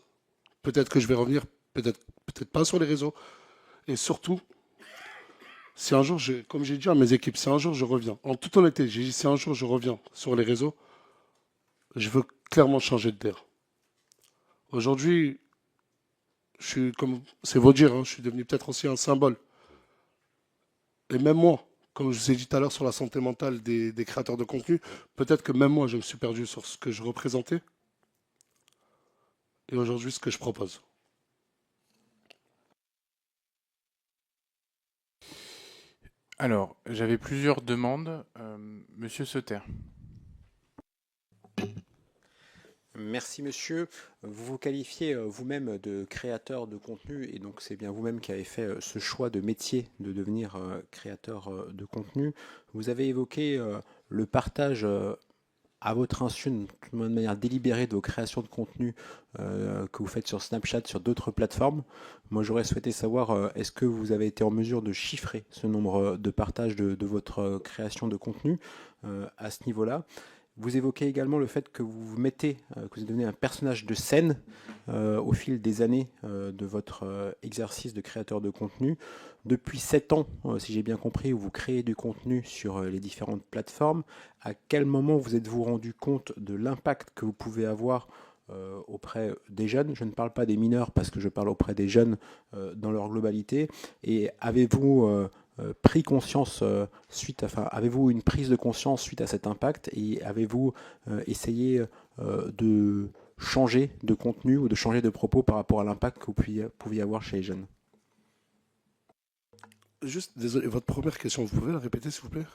Peut-être que je vais revenir, peut-être pas sur les réseaux. Et surtout, si un jour, comme j'ai dit à mes équipes, si un jour je reviens, en toute honnêteté, j'ai dit si un jour je reviens sur les réseaux, je veux clairement changer d'air. Aujourd'hui, comme c'est vous dire, hein, je suis devenu peut-être aussi un symbole. Et même moi, comme je vous ai dit tout à l'heure sur la santé mentale des créateurs de contenu, peut-être que même moi, je me suis perdu sur ce que je représentais et aujourd'hui ce que je propose. Alors, j'avais plusieurs demandes. Monsieur Sauter. Merci monsieur. Vous vous qualifiez vous-même de créateur de contenu et donc c'est bien vous-même qui avez fait ce choix de métier de devenir créateur de contenu. Vous avez évoqué le partage à votre insu, de manière délibérée, de vos créations de contenu que vous faites sur Snapchat, sur d'autres plateformes. Moi, j'aurais souhaité savoir, est-ce que vous avez été en mesure de chiffrer ce nombre de partages de votre création de contenu à ce niveau-là? Vous évoquez également le fait que vous mettez, que vous devenez un personnage de scène au fil des années de votre exercice de créateur de contenu. Depuis 7 ans, si j'ai bien compris, où vous créez du contenu sur les différentes plateformes. À quel moment vous êtes-vous rendu compte de l'impact que vous pouvez avoir auprès des jeunes? Je ne parle pas des mineurs parce que je parle auprès des jeunes dans leur globalité. Et avez-vous pris conscience avez-vous une prise de conscience suite à cet impact et avez-vous essayé de changer de contenu ou de changer de propos par rapport à l'impact que vous pouviez avoir chez les jeunes? Juste, désolé, votre première question, vous pouvez la répéter s'il vous plaît?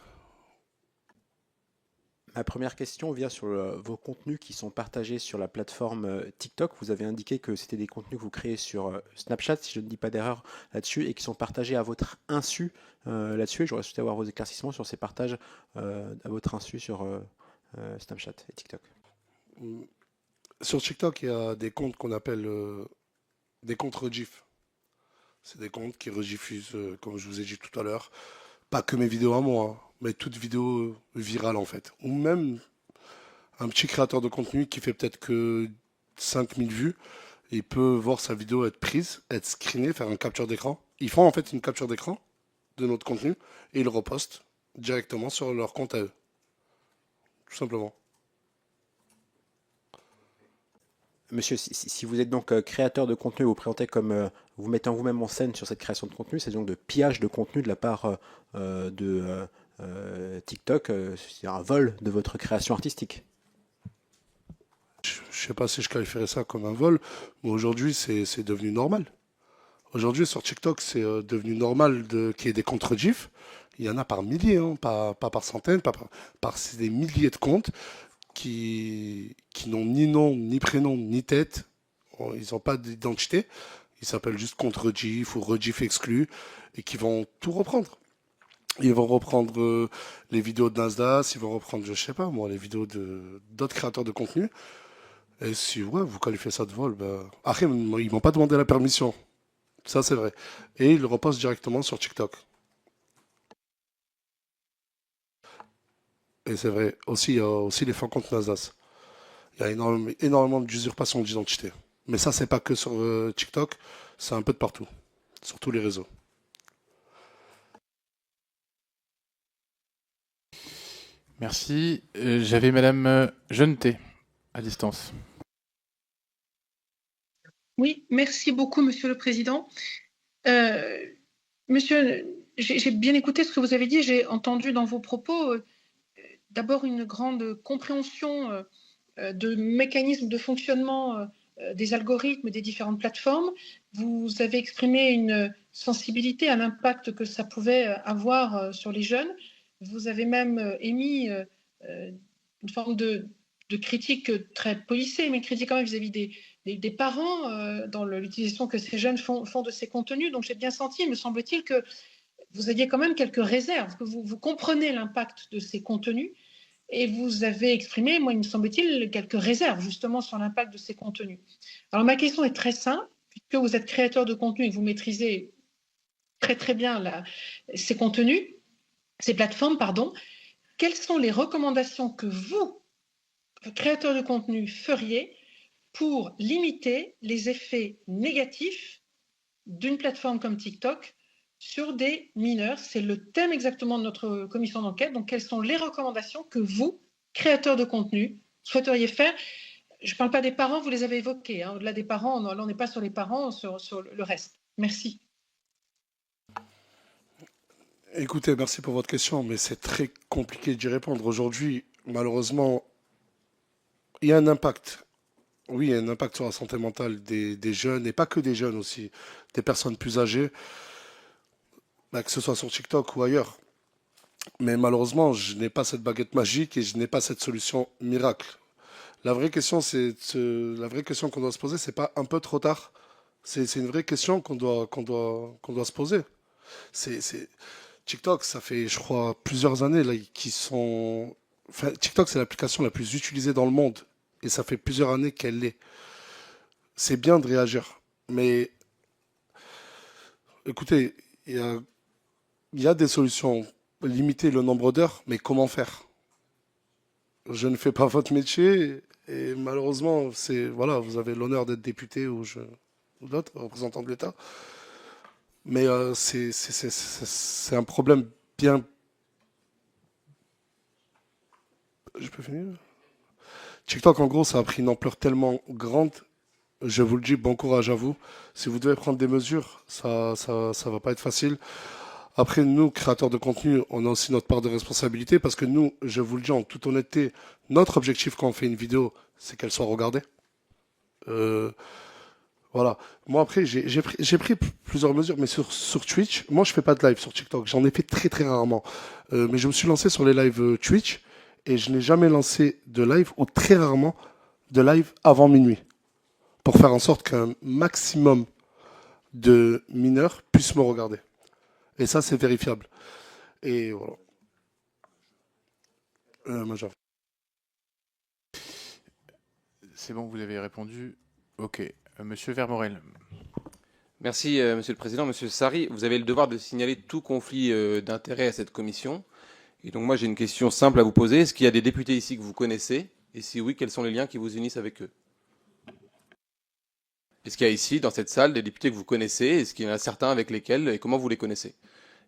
Ma première question vient sur vos contenus qui sont partagés sur la plateforme TikTok. Vous avez indiqué que c'était des contenus que vous créez sur Snapchat, si je ne dis pas d'erreur là-dessus, et qui sont partagés à votre insu là-dessus. Et j'aurais souhaité avoir vos éclaircissements sur ces partages à votre insu sur Snapchat et TikTok. Sur TikTok, il y a des comptes qu'on appelle des comptes rediff. C'est des comptes qui rediffusent, comme je vous ai dit tout à l'heure, pas que mes vidéos à moi, hein, mais toute vidéo virale en fait. Ou même un petit créateur de contenu qui fait peut-être que 5000 vues, il peut voir sa vidéo être prise, être screenée, faire une capture d'écran. Ils font en fait une capture d'écran de notre contenu et ils le repostent directement sur leur compte à eux. Tout simplement. Monsieur, si vous êtes donc créateur de contenu, vous présentez comme vous mettant vous-même en scène sur cette création de contenu, c'est donc de pillage de contenu de la part de TikTok, c'est un vol de votre création artistique. Je ne sais pas si je qualifierais ça comme un vol, mais aujourd'hui c'est devenu normal. Aujourd'hui sur TikTok c'est devenu normal qu'il y ait des comptes rediff. Il y en a par milliers, hein, pas par centaines, c'est des milliers de comptes qui n'ont ni nom, ni prénom, ni tête. Ils n'ont pas d'identité. Ils s'appellent juste compte rediff ou rediff exclu et qui vont tout reprendre. Ils vont reprendre les vidéos de Nasdaq, ils vont reprendre, je sais pas moi, les vidéos d'autres créateurs de contenu. Et si vous qualifiez ça de vol, après, ils m'ont pas demandé la permission. Ça, c'est vrai. Et ils le repostent directement sur TikTok. Et c'est vrai. Aussi, il y a aussi les fins comptes Nasdaq. Il y a énormément d'usurpation d'identité. Mais ça, c'est pas que sur TikTok, c'est un peu de partout. Sur tous les réseaux. Merci. J'avais Madame Jeuneté à distance. Oui, merci beaucoup, Monsieur le Président. Monsieur, j'ai bien écouté ce que vous avez dit. J'ai entendu dans vos propos d'abord une grande compréhension de mécanismes de fonctionnement des algorithmes des différentes plateformes. Vous avez exprimé une sensibilité à l'impact que ça pouvait avoir sur les jeunes. Vous avez même émis une forme de critique très policée, mais critique quand même vis-à-vis des parents dans l'utilisation que ces jeunes font de ces contenus. Donc j'ai bien senti, me semble-t-il, que vous aviez quand même quelques réserves, que vous comprenez l'impact de ces contenus. Et vous avez exprimé, moi, il me semble-t-il, quelques réserves justement sur l'impact de ces contenus. Alors ma question est très simple, puisque vous êtes créateur de contenu et que vous maîtrisez très très bien ces contenus, ces plateformes, pardon, quelles sont les recommandations que vous, créateur de contenu, feriez pour limiter les effets négatifs d'une plateforme comme TikTok sur des mineurs? C'est le thème exactement de notre commission d'enquête. Donc, quelles sont les recommandations que vous, créateurs de contenu, souhaiteriez faire? Je ne parle pas des parents, vous les avez évoqués. Hein. Au-delà des parents, on n'est pas sur les parents, sur le reste. Merci. Écoutez, merci pour votre question, mais c'est très compliqué d'y répondre. Aujourd'hui, malheureusement, il y a un impact. Oui, il y a un impact sur la santé mentale des jeunes, et pas que des jeunes aussi, des personnes plus âgées, que ce soit sur TikTok ou ailleurs. Mais malheureusement, je n'ai pas cette baguette magique et je n'ai pas cette solution miracle. La vraie question, la vraie question qu'on doit se poser, c'est pas un peu trop tard. C'est une vraie question qu'on doit se poser. TikTok, ça fait, je crois, plusieurs années là, Enfin, TikTok, c'est l'application la plus utilisée dans le monde. Et ça fait plusieurs années qu'elle l'est. C'est bien de réagir. Mais écoutez, il y a des solutions. Limiter le nombre d'heures, mais comment faire? Je ne fais pas votre métier. Et malheureusement, voilà, vous avez l'honneur d'être député ou d'autres, représentant de l'État. Mais c'est un problème bien... Je peux finir? TikTok, en gros, ça a pris une ampleur tellement grande. Je vous le dis, bon courage à vous. Si vous devez prendre des mesures, ça va pas être facile. Après, nous, créateurs de contenu, on a aussi notre part de responsabilité parce que nous, je vous le dis en toute honnêteté, notre objectif quand on fait une vidéo, c'est qu'elle soit regardée. Voilà. Moi, après, j'ai pris plusieurs mesures, mais sur Twitch, moi, je fais pas de live sur TikTok. J'en ai fait très, très rarement. Mais je me suis lancé sur les lives Twitch et je n'ai jamais lancé de live ou très rarement de live avant minuit pour faire en sorte qu'un maximum de mineurs puissent me regarder. Et ça, c'est vérifiable. Et voilà. Major. C'est bon, vous avez répondu. Ok. Monsieur Vermorel. Merci, Monsieur le Président. Monsieur Sarri, vous avez le devoir de signaler tout conflit d'intérêts à cette commission. Et donc moi, j'ai une question simple à vous poser. Est-ce qu'il y a des députés ici que vous connaissez? Et si oui, quels sont les liens qui vous unissent avec eux? Est-ce qu'il y a ici, dans cette salle, des députés que vous connaissez? Est-ce qu'il y en a certains avec lesquels et comment vous les connaissez?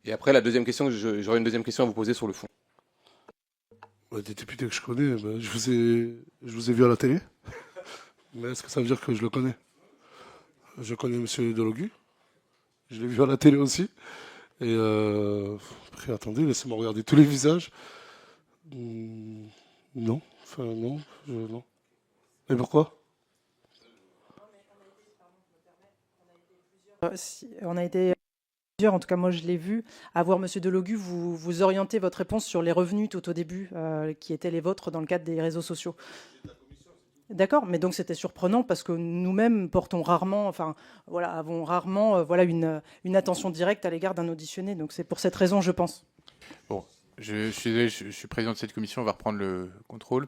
Et après, la deuxième question, j'aurais une deuxième question à vous poser sur le fond. Des députés que je connais, je vous ai vu à la télé. Mais est-ce que ça veut dire que je le connais? Je connais M. Delogu. Je l'ai vu à la télé aussi. Et après, attendez, laissez-moi regarder tous les visages. Non. Enfin, non. Non. Et pourquoi? On a été plusieurs, en tout cas moi je l'ai vu, à voir Monsieur Delogu vous orienter votre réponse sur les revenus tout au début, qui étaient les vôtres dans le cadre des réseaux sociaux. D'accord, mais donc c'était surprenant parce que nous-mêmes portons rarement, avons rarement une attention directe à l'égard d'un auditionné. Donc c'est pour cette raison, je pense. Bon, je suis désolé, je suis président de cette commission, on va reprendre le contrôle.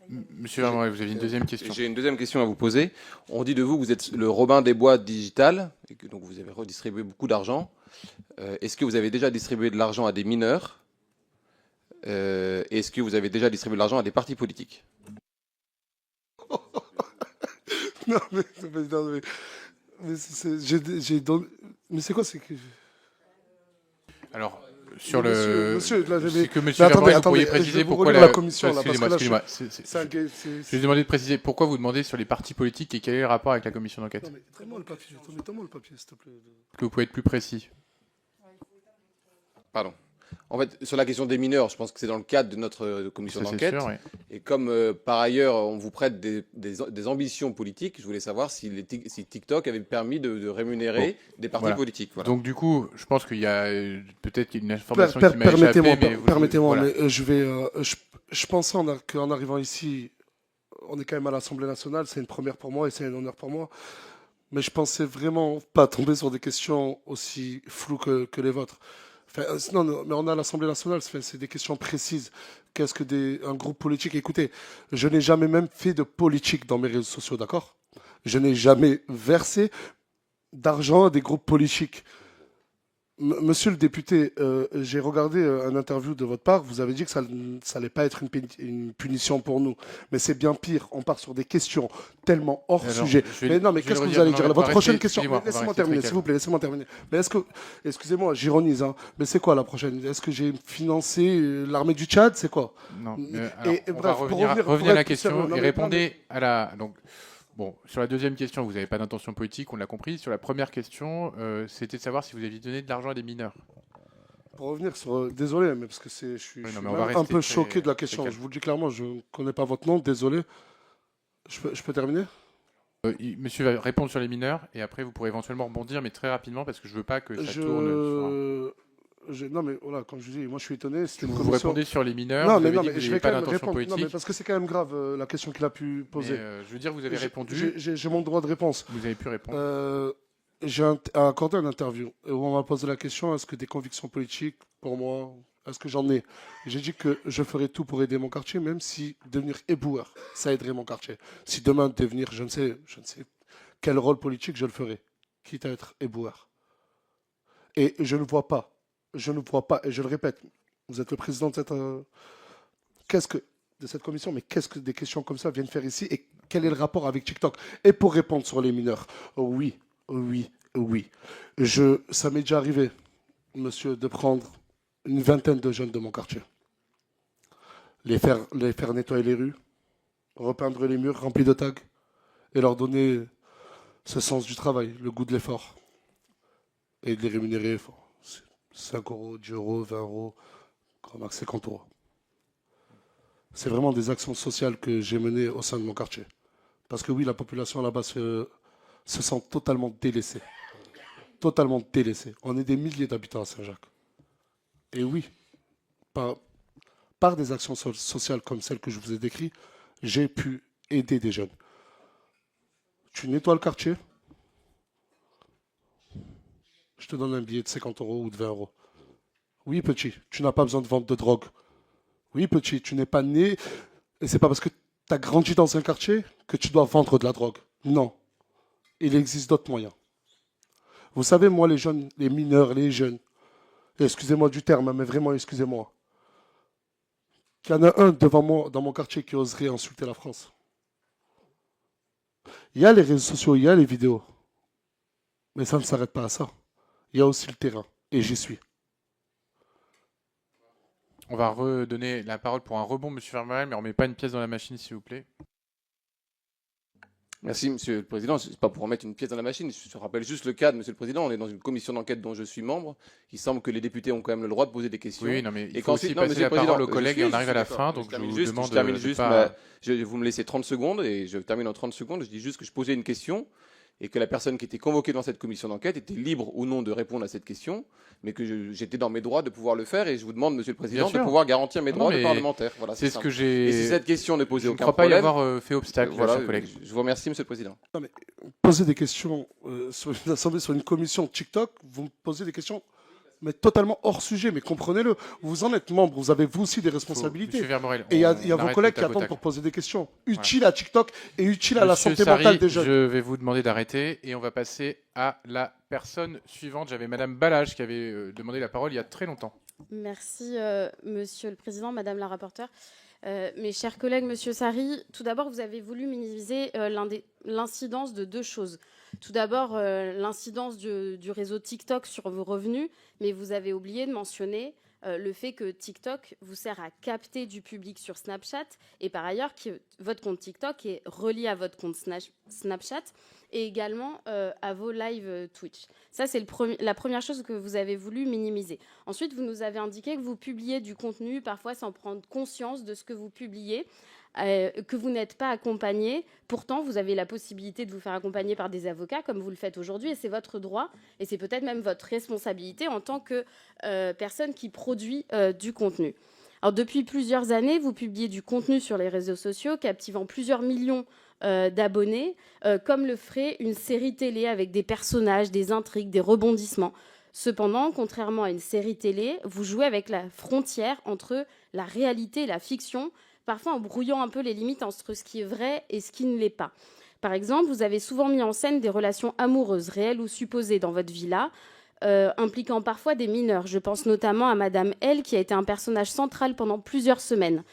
Monsieur Vermorel, vous aviez une deuxième question. J'ai une deuxième question à vous poser. On dit de vous que vous êtes le Robin des Bois digital, et que donc vous avez redistribué beaucoup d'argent. Est-ce que vous avez déjà distribué de l'argent à des mineurs? Est-ce que vous avez déjà distribué de l'argent à des partis politiques? Non, mais c'est quoi? C'est que... Alors, sur le... Monsieur, c'est que monsieur Vermorel, vous pourriez préciser pourquoi la commission, là, parce que là, excusez-moi. Je vais demander de préciser pourquoi vous demandez sur les partis politiques et quel est le rapport avec la commission d'enquête. Non, mais donne-moi le papier, s'il te plaît. Est-ce que vous pouvez être plus précis? Pardon. En fait, sur la question des mineurs, je pense que c'est dans le cadre de notre commission Ça, c'est d'enquête. sûr, oui. Et comme par ailleurs, on vous prête des ambitions politiques, je voulais savoir si TikTok avait permis de rémunérer des partis Voilà. politiques. Voilà. Donc du coup, je pense qu'il y a peut-être une information qui m'a échappé. Permettez-moi, voilà. mais je pensais qu'en arrivant ici, on est quand même à l'Assemblée nationale, c'est une première pour moi et c'est un honneur pour moi. Mais je pensais vraiment pas tomber sur des questions aussi floues que les vôtres. Enfin, non, mais on est à l'Assemblée nationale, c'est des questions précises. Qu'est-ce que un groupe politique? Écoutez, je n'ai jamais même fait de politique dans mes réseaux sociaux, d'accord? Je n'ai jamais versé d'argent à des groupes politiques. Monsieur le député, j'ai regardé un interview de votre part. Vous avez dit que ça n'allait pas être une punition pour nous. Mais c'est bien pire. On part sur des questions tellement hors sujet. Mais non, mais qu'est-ce que vous allez dire? Votre prochaine question. Laissez-moi terminer, s'il vous plaît. Laissez-moi terminer. Mais excusez-moi, j'ironise, hein, mais c'est quoi la prochaine? Est-ce que j'ai financé l'armée du Tchad? C'est quoi? Non. Et bref, on va revenir à la question et répondez à la. Donc, bon, sur la deuxième question, vous n'avez pas d'intention politique, on l'a compris. Sur la première question, c'était de savoir si vous aviez donné de l'argent à des mineurs. Pour revenir sur... désolé, mais parce que je suis un peu choqué de la question. Je vous le dis clairement, je ne connais pas votre nom, désolé. Je peux terminer? Monsieur va répondre sur les mineurs et après vous pourrez éventuellement rebondir, mais très rapidement parce que je veux pas que ça tourne sur non mais voilà, comme je dis, moi je suis étonné. Vous répondez sur les mineurs, non, vous mais avez non, dit mais que vous je n'avez vais pas quand même d'intention répondre. politique. Non, mais parce que c'est quand même grave la question qu'il a pu poser. Mais, je veux dire, vous avez répondu. J'ai mon droit de réponse. Vous avez pu répondre. J'ai accordé une interview où on m'a posé la question, est-ce que des convictions politiques, pour moi, est-ce que j'en ai? J'ai dit que je ferais tout pour aider mon quartier, même si devenir éboueur, ça aiderait mon quartier. Si demain devenir, je ne sais quel rôle politique, je le ferai, quitte à être éboueur. Et je ne vois pas, et je le répète, vous êtes le président de cette commission, mais qu'est-ce que des questions comme ça viennent faire ici et quel est le rapport avec TikTok? Et pour répondre sur les mineurs, oui. Ça m'est déjà arrivé, monsieur, de prendre une vingtaine de jeunes de mon quartier, les faire nettoyer les rues, repeindre les murs remplis de tags et leur donner ce sens du travail, le goût de l'effort et de les rémunérer 5 euros, 10 euros, 20 euros, grand max 50 euros. C'est vraiment des actions sociales que j'ai menées au sein de mon quartier. Parce que oui, la population là-bas se sent totalement délaissée. Totalement délaissée. On est des milliers d'habitants à Saint-Jacques. Et oui, par des actions sociales comme celles que je vous ai décrites, j'ai pu aider des jeunes. Tu nettoies le quartier, je te donne un billet de 50 euros ou de 20 euros. Oui, petit, tu n'as pas besoin de vendre de drogue. Oui, petit, tu n'es pas né, et c'est pas parce que tu as grandi dans un quartier que tu dois vendre de la drogue. Non. Il existe d'autres moyens. Vous savez, moi, les jeunes, les mineurs, les jeunes, excusez-moi du terme, mais vraiment, excusez-moi, qu'il y en a un devant moi, dans mon quartier, qui oserait insulter la France. Il y a les réseaux sociaux, il y a les vidéos. Mais ça ne s'arrête pas à ça. Il y a aussi le terrain. Et j'y suis. On va redonner la parole pour un rebond, monsieur Vermeulen, mais on ne met pas une pièce dans la machine, s'il vous plaît. Merci, Monsieur le Président. Ce n'est pas pour remettre une pièce dans la machine. Je rappelle juste le cadre, Monsieur le Président. On est dans une commission d'enquête dont je suis membre. Il semble que les députés ont quand même le droit de poser des questions. Oui, non, mais il faut aussi passer la parole aux collègues et on arrive à la fin. Donc je vous demande je termine juste. Vous me laissez 30 secondes et je termine en 30 secondes. Je dis juste que je posais une question et que la personne qui était convoquée dans cette commission d'enquête était libre ou non de répondre à cette question, mais que j'étais dans mes droits de pouvoir le faire et je vous demande, Monsieur le Président, de pouvoir garantir mes droits de parlementaire. Voilà, c'est ce que j'ai. Et si cette question ne posait aucun problème, je ne crois pas y avoir fait obstacle, voilà, chers collègues. Je vous remercie, Monsieur le Président. Non, mais poser des questions sur une assemblée, sur une commission TikTok, vous me posez des questions mais totalement hors sujet, mais comprenez-le. Vous en êtes membre, vous avez vous aussi des responsabilités. Et il y a vos collègues qui attendent pour poser des questions utiles à TikTok et utiles à la santé mentale des jeunes. Je vais vous demander d'arrêter et on va passer à la personne suivante. J'avais Madame Balage qui avait demandé la parole il y a très longtemps. Merci, Monsieur le Président, Madame la rapporteure. Mes chers collègues, Monsieur Sarri, tout d'abord, vous avez voulu minimiser l'incidence de deux choses. Tout d'abord, l'incidence du réseau TikTok sur vos revenus, mais vous avez oublié de mentionner le fait que TikTok vous sert à capter du public sur Snapchat et par ailleurs que votre compte TikTok est relié à votre compte Snapchat et également à vos lives Twitch. Ça, c'est la première chose que vous avez voulu minimiser. Ensuite, vous nous avez indiqué que vous publiez du contenu, parfois sans prendre conscience de ce que vous publiez, que vous n'êtes pas accompagné. Pourtant, vous avez la possibilité de vous faire accompagner par des avocats, comme vous le faites aujourd'hui, et c'est votre droit, et c'est peut-être même votre responsabilité en tant que personne qui produit du contenu. Alors, depuis plusieurs années, vous publiez du contenu sur les réseaux sociaux, captivant plusieurs millions d'abonnés, comme le ferait une série télé avec des personnages, des intrigues, des rebondissements. Cependant, contrairement à une série télé, vous jouez avec la frontière entre la réalité et la fiction, parfois en brouillant un peu les limites entre ce qui est vrai et ce qui ne l'est pas. Par exemple, vous avez souvent mis en scène des relations amoureuses, réelles ou supposées, dans votre villa, impliquant parfois des mineurs. Je pense notamment à Madame L, qui a été un personnage central pendant plusieurs semaines.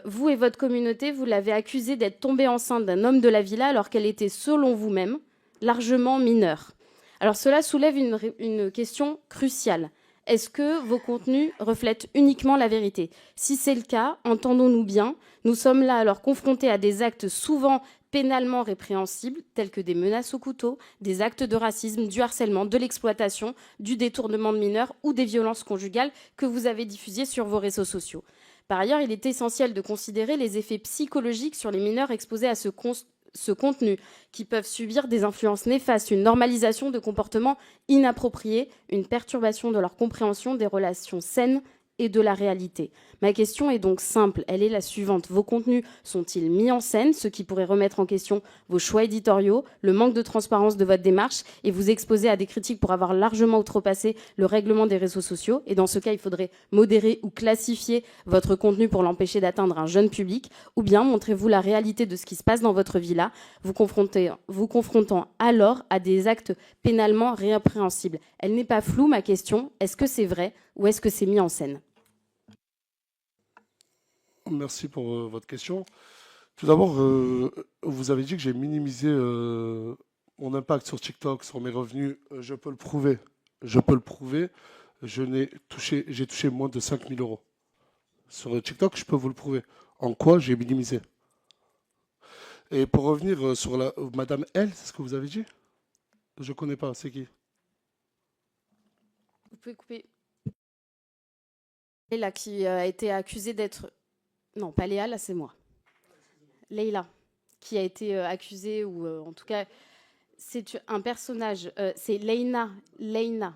Vous et votre communauté, vous l'avez accusée d'être tombée enceinte d'un homme de la villa alors qu'elle était, selon vous-même, largement mineure. Alors cela soulève une question cruciale. Est-ce que vos contenus reflètent uniquement la vérité? Si c'est le cas, entendons-nous bien, nous sommes là alors confrontés à des actes souvent pénalement répréhensibles, tels que des menaces au couteau, des actes de racisme, du harcèlement, de l'exploitation, du détournement de mineurs ou des violences conjugales que vous avez diffusées sur vos réseaux sociaux. Par ailleurs, il est essentiel de considérer les effets psychologiques sur les mineurs exposés à ce contenu, qui peuvent subir des influences néfastes, une normalisation de comportements inappropriés, une perturbation de leur compréhension des relations saines et de la réalité. Ma question est donc simple, elle est la suivante. Vos contenus sont-ils mis en scène, ce qui pourrait remettre en question vos choix éditoriaux, le manque de transparence de votre démarche et vous exposer à des critiques pour avoir largement outrepassé le règlement des réseaux sociaux? Et dans ce cas, il faudrait modérer ou classifier votre contenu pour l'empêcher d'atteindre un jeune public. Ou bien montrez-vous la réalité de ce qui se passe dans votre villa, vous confrontant alors à des actes pénalement répréhensibles. Elle n'est pas floue, ma question. Est-ce que c'est vrai ou est-ce que c'est mis en scène? Merci pour votre question. Tout d'abord, vous avez dit que j'ai minimisé mon impact sur TikTok, sur mes revenus. Je peux le prouver. Je peux le prouver. J'ai touché moins de 5 000 euros. Sur TikTok, je peux vous le prouver. En quoi j'ai minimisé? Et pour revenir sur Madame L, c'est ce que vous avez dit? Je ne connais pas, c'est qui? Vous pouvez couper. Leïla, qui a été accusée d'être... Non, pas Léa, là c'est moi. Leïla, qui a été accusée, ou en tout cas, c'est un personnage, c'est Leyna, Leyna.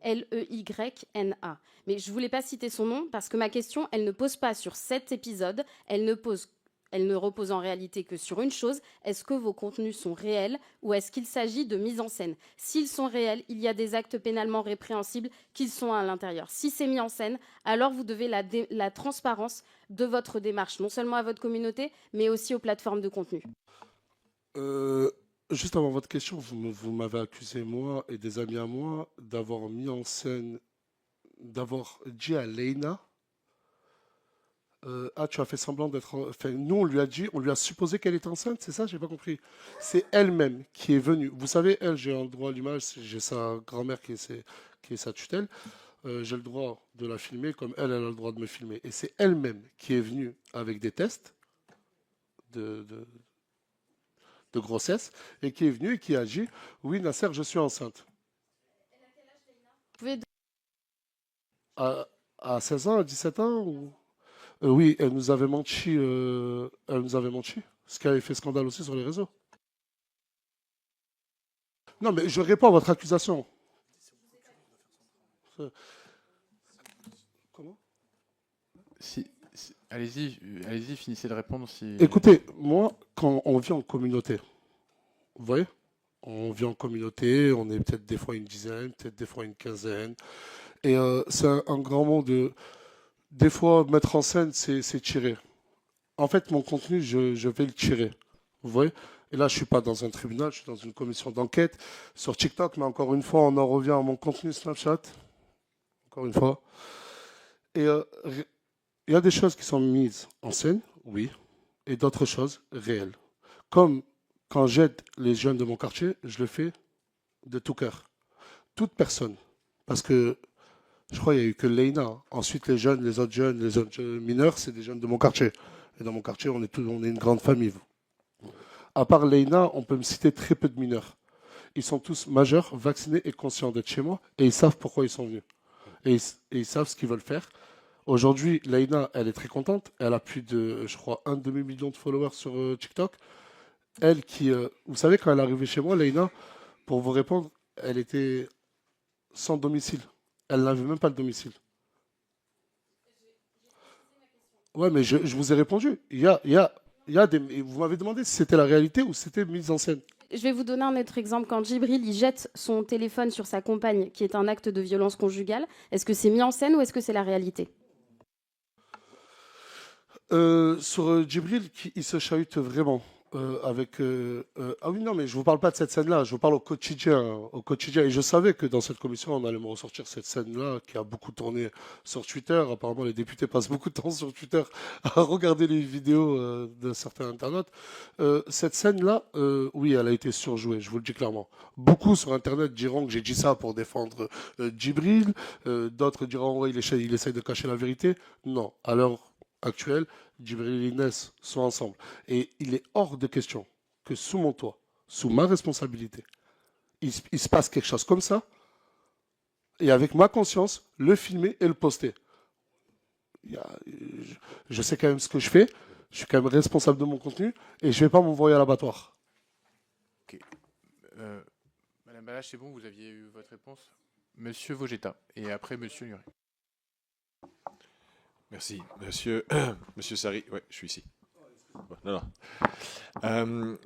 Mais je ne voulais pas citer son nom parce que ma question, elle ne pose pas sur cet épisode, elle ne repose en réalité que sur une chose, est-ce que vos contenus sont réels ou est-ce qu'il s'agit de mise en scène? S'ils sont réels, il y a des actes pénalement répréhensibles qui sont à l'intérieur. Si c'est mis en scène, alors vous devez la transparence de votre démarche, non seulement à votre communauté, mais aussi aux plateformes de contenu. Juste avant votre question, vous m'avez accusé, moi et des amis à moi, d'avoir mis en scène, d'avoir dit à Leyna, tu as fait semblant d'être... Enfin, nous, on lui a supposé qu'elle était enceinte, c'est ça? J'ai pas compris. C'est elle-même qui est venue. Vous savez, elle, j'ai un droit à l'image, j'ai sa grand-mère qui est sa tutelle. J'ai le droit de la filmer comme elle a le droit de me filmer. Et c'est elle-même qui est venue avec des tests de grossesse et qui est venue et qui a dit « Oui, Nasser, je suis enceinte. » À 16 ans, à 17 ans ou... Oui, elle nous avait menti. Ce qui avait fait scandale aussi sur les réseaux. Non, mais je réponds à votre accusation. Comment? Allez-y, finissez de répondre. Écoutez, moi, quand on vit en communauté, vous voyez, on vit en communauté, on est peut-être des fois une dizaine, peut-être des fois une quinzaine, et c'est un grand monde de... Des fois, mettre en scène, c'est tirer. En fait, mon contenu, je vais le tirer. Vous voyez? Et là, je ne suis pas dans un tribunal, je suis dans une commission d'enquête sur TikTok, mais encore une fois, on en revient à mon contenu Snapchat. Encore une fois. Et il y a des choses qui sont mises en scène, oui, et d'autres choses réelles. Comme quand j'aide les jeunes de mon quartier, je le fais de tout cœur. Toute personne. Parce que je crois qu'il n'y a eu que Leyna. Ensuite, les autres mineurs, c'est des jeunes de mon quartier. Et dans mon quartier, on est une grande famille. À part Leïna, on peut me citer très peu de mineurs. Ils sont tous majeurs, vaccinés et conscients d'être chez moi et ils savent pourquoi ils sont venus. Et ils savent ce qu'ils veulent faire. Aujourd'hui, Leïna, elle est très contente. Elle a plus de, je crois, 1 demi-million de followers sur TikTok. Elle qui, vous savez, quand elle est arrivée chez moi, Leïna, pour vous répondre, elle était sans domicile. Elle n'avait même pas le domicile. Ouais, mais je vous ai répondu. Il y a des, vous m'avez demandé si c'était la réalité ou si c'était mise en scène. Je vais vous donner un autre exemple. Quand Djibril il jette son téléphone sur sa compagne, qui est un acte de violence conjugale, est-ce que c'est mis en scène ou est-ce que c'est la réalité? Sur Djibril, il se chahute vraiment. Ah oui, non, mais je vous parle pas de cette scène-là, je vous parle au quotidien, au quotidien. Et je savais que dans cette commission, on allait me ressortir cette scène-là qui a beaucoup tourné sur Twitter. Apparemment, les députés passent beaucoup de temps sur Twitter à regarder les vidéos de certains internautes. Cette scène-là, oui, elle a été surjouée, je vous le dis clairement. Beaucoup sur Internet diront que j'ai dit ça pour défendre Djibril. D'autres diront, ouais, il essaye de cacher la vérité. Non, à l'heure actuelle, Djibril et Inès sont ensemble. Et il est hors de question que sous mon toit, sous ma responsabilité, il se passe quelque chose comme ça, et avec ma conscience, le filmer et le poster. Je sais quand même ce que je fais, je suis quand même responsable de mon contenu, et je ne vais pas m'envoyer à l'abattoir. Ok. Madame Balache, c'est bon, vous aviez eu votre réponse. Monsieur Vogetta, et après Monsieur Nuret. Merci. Monsieur Sarri, ouais, je suis ici. Non.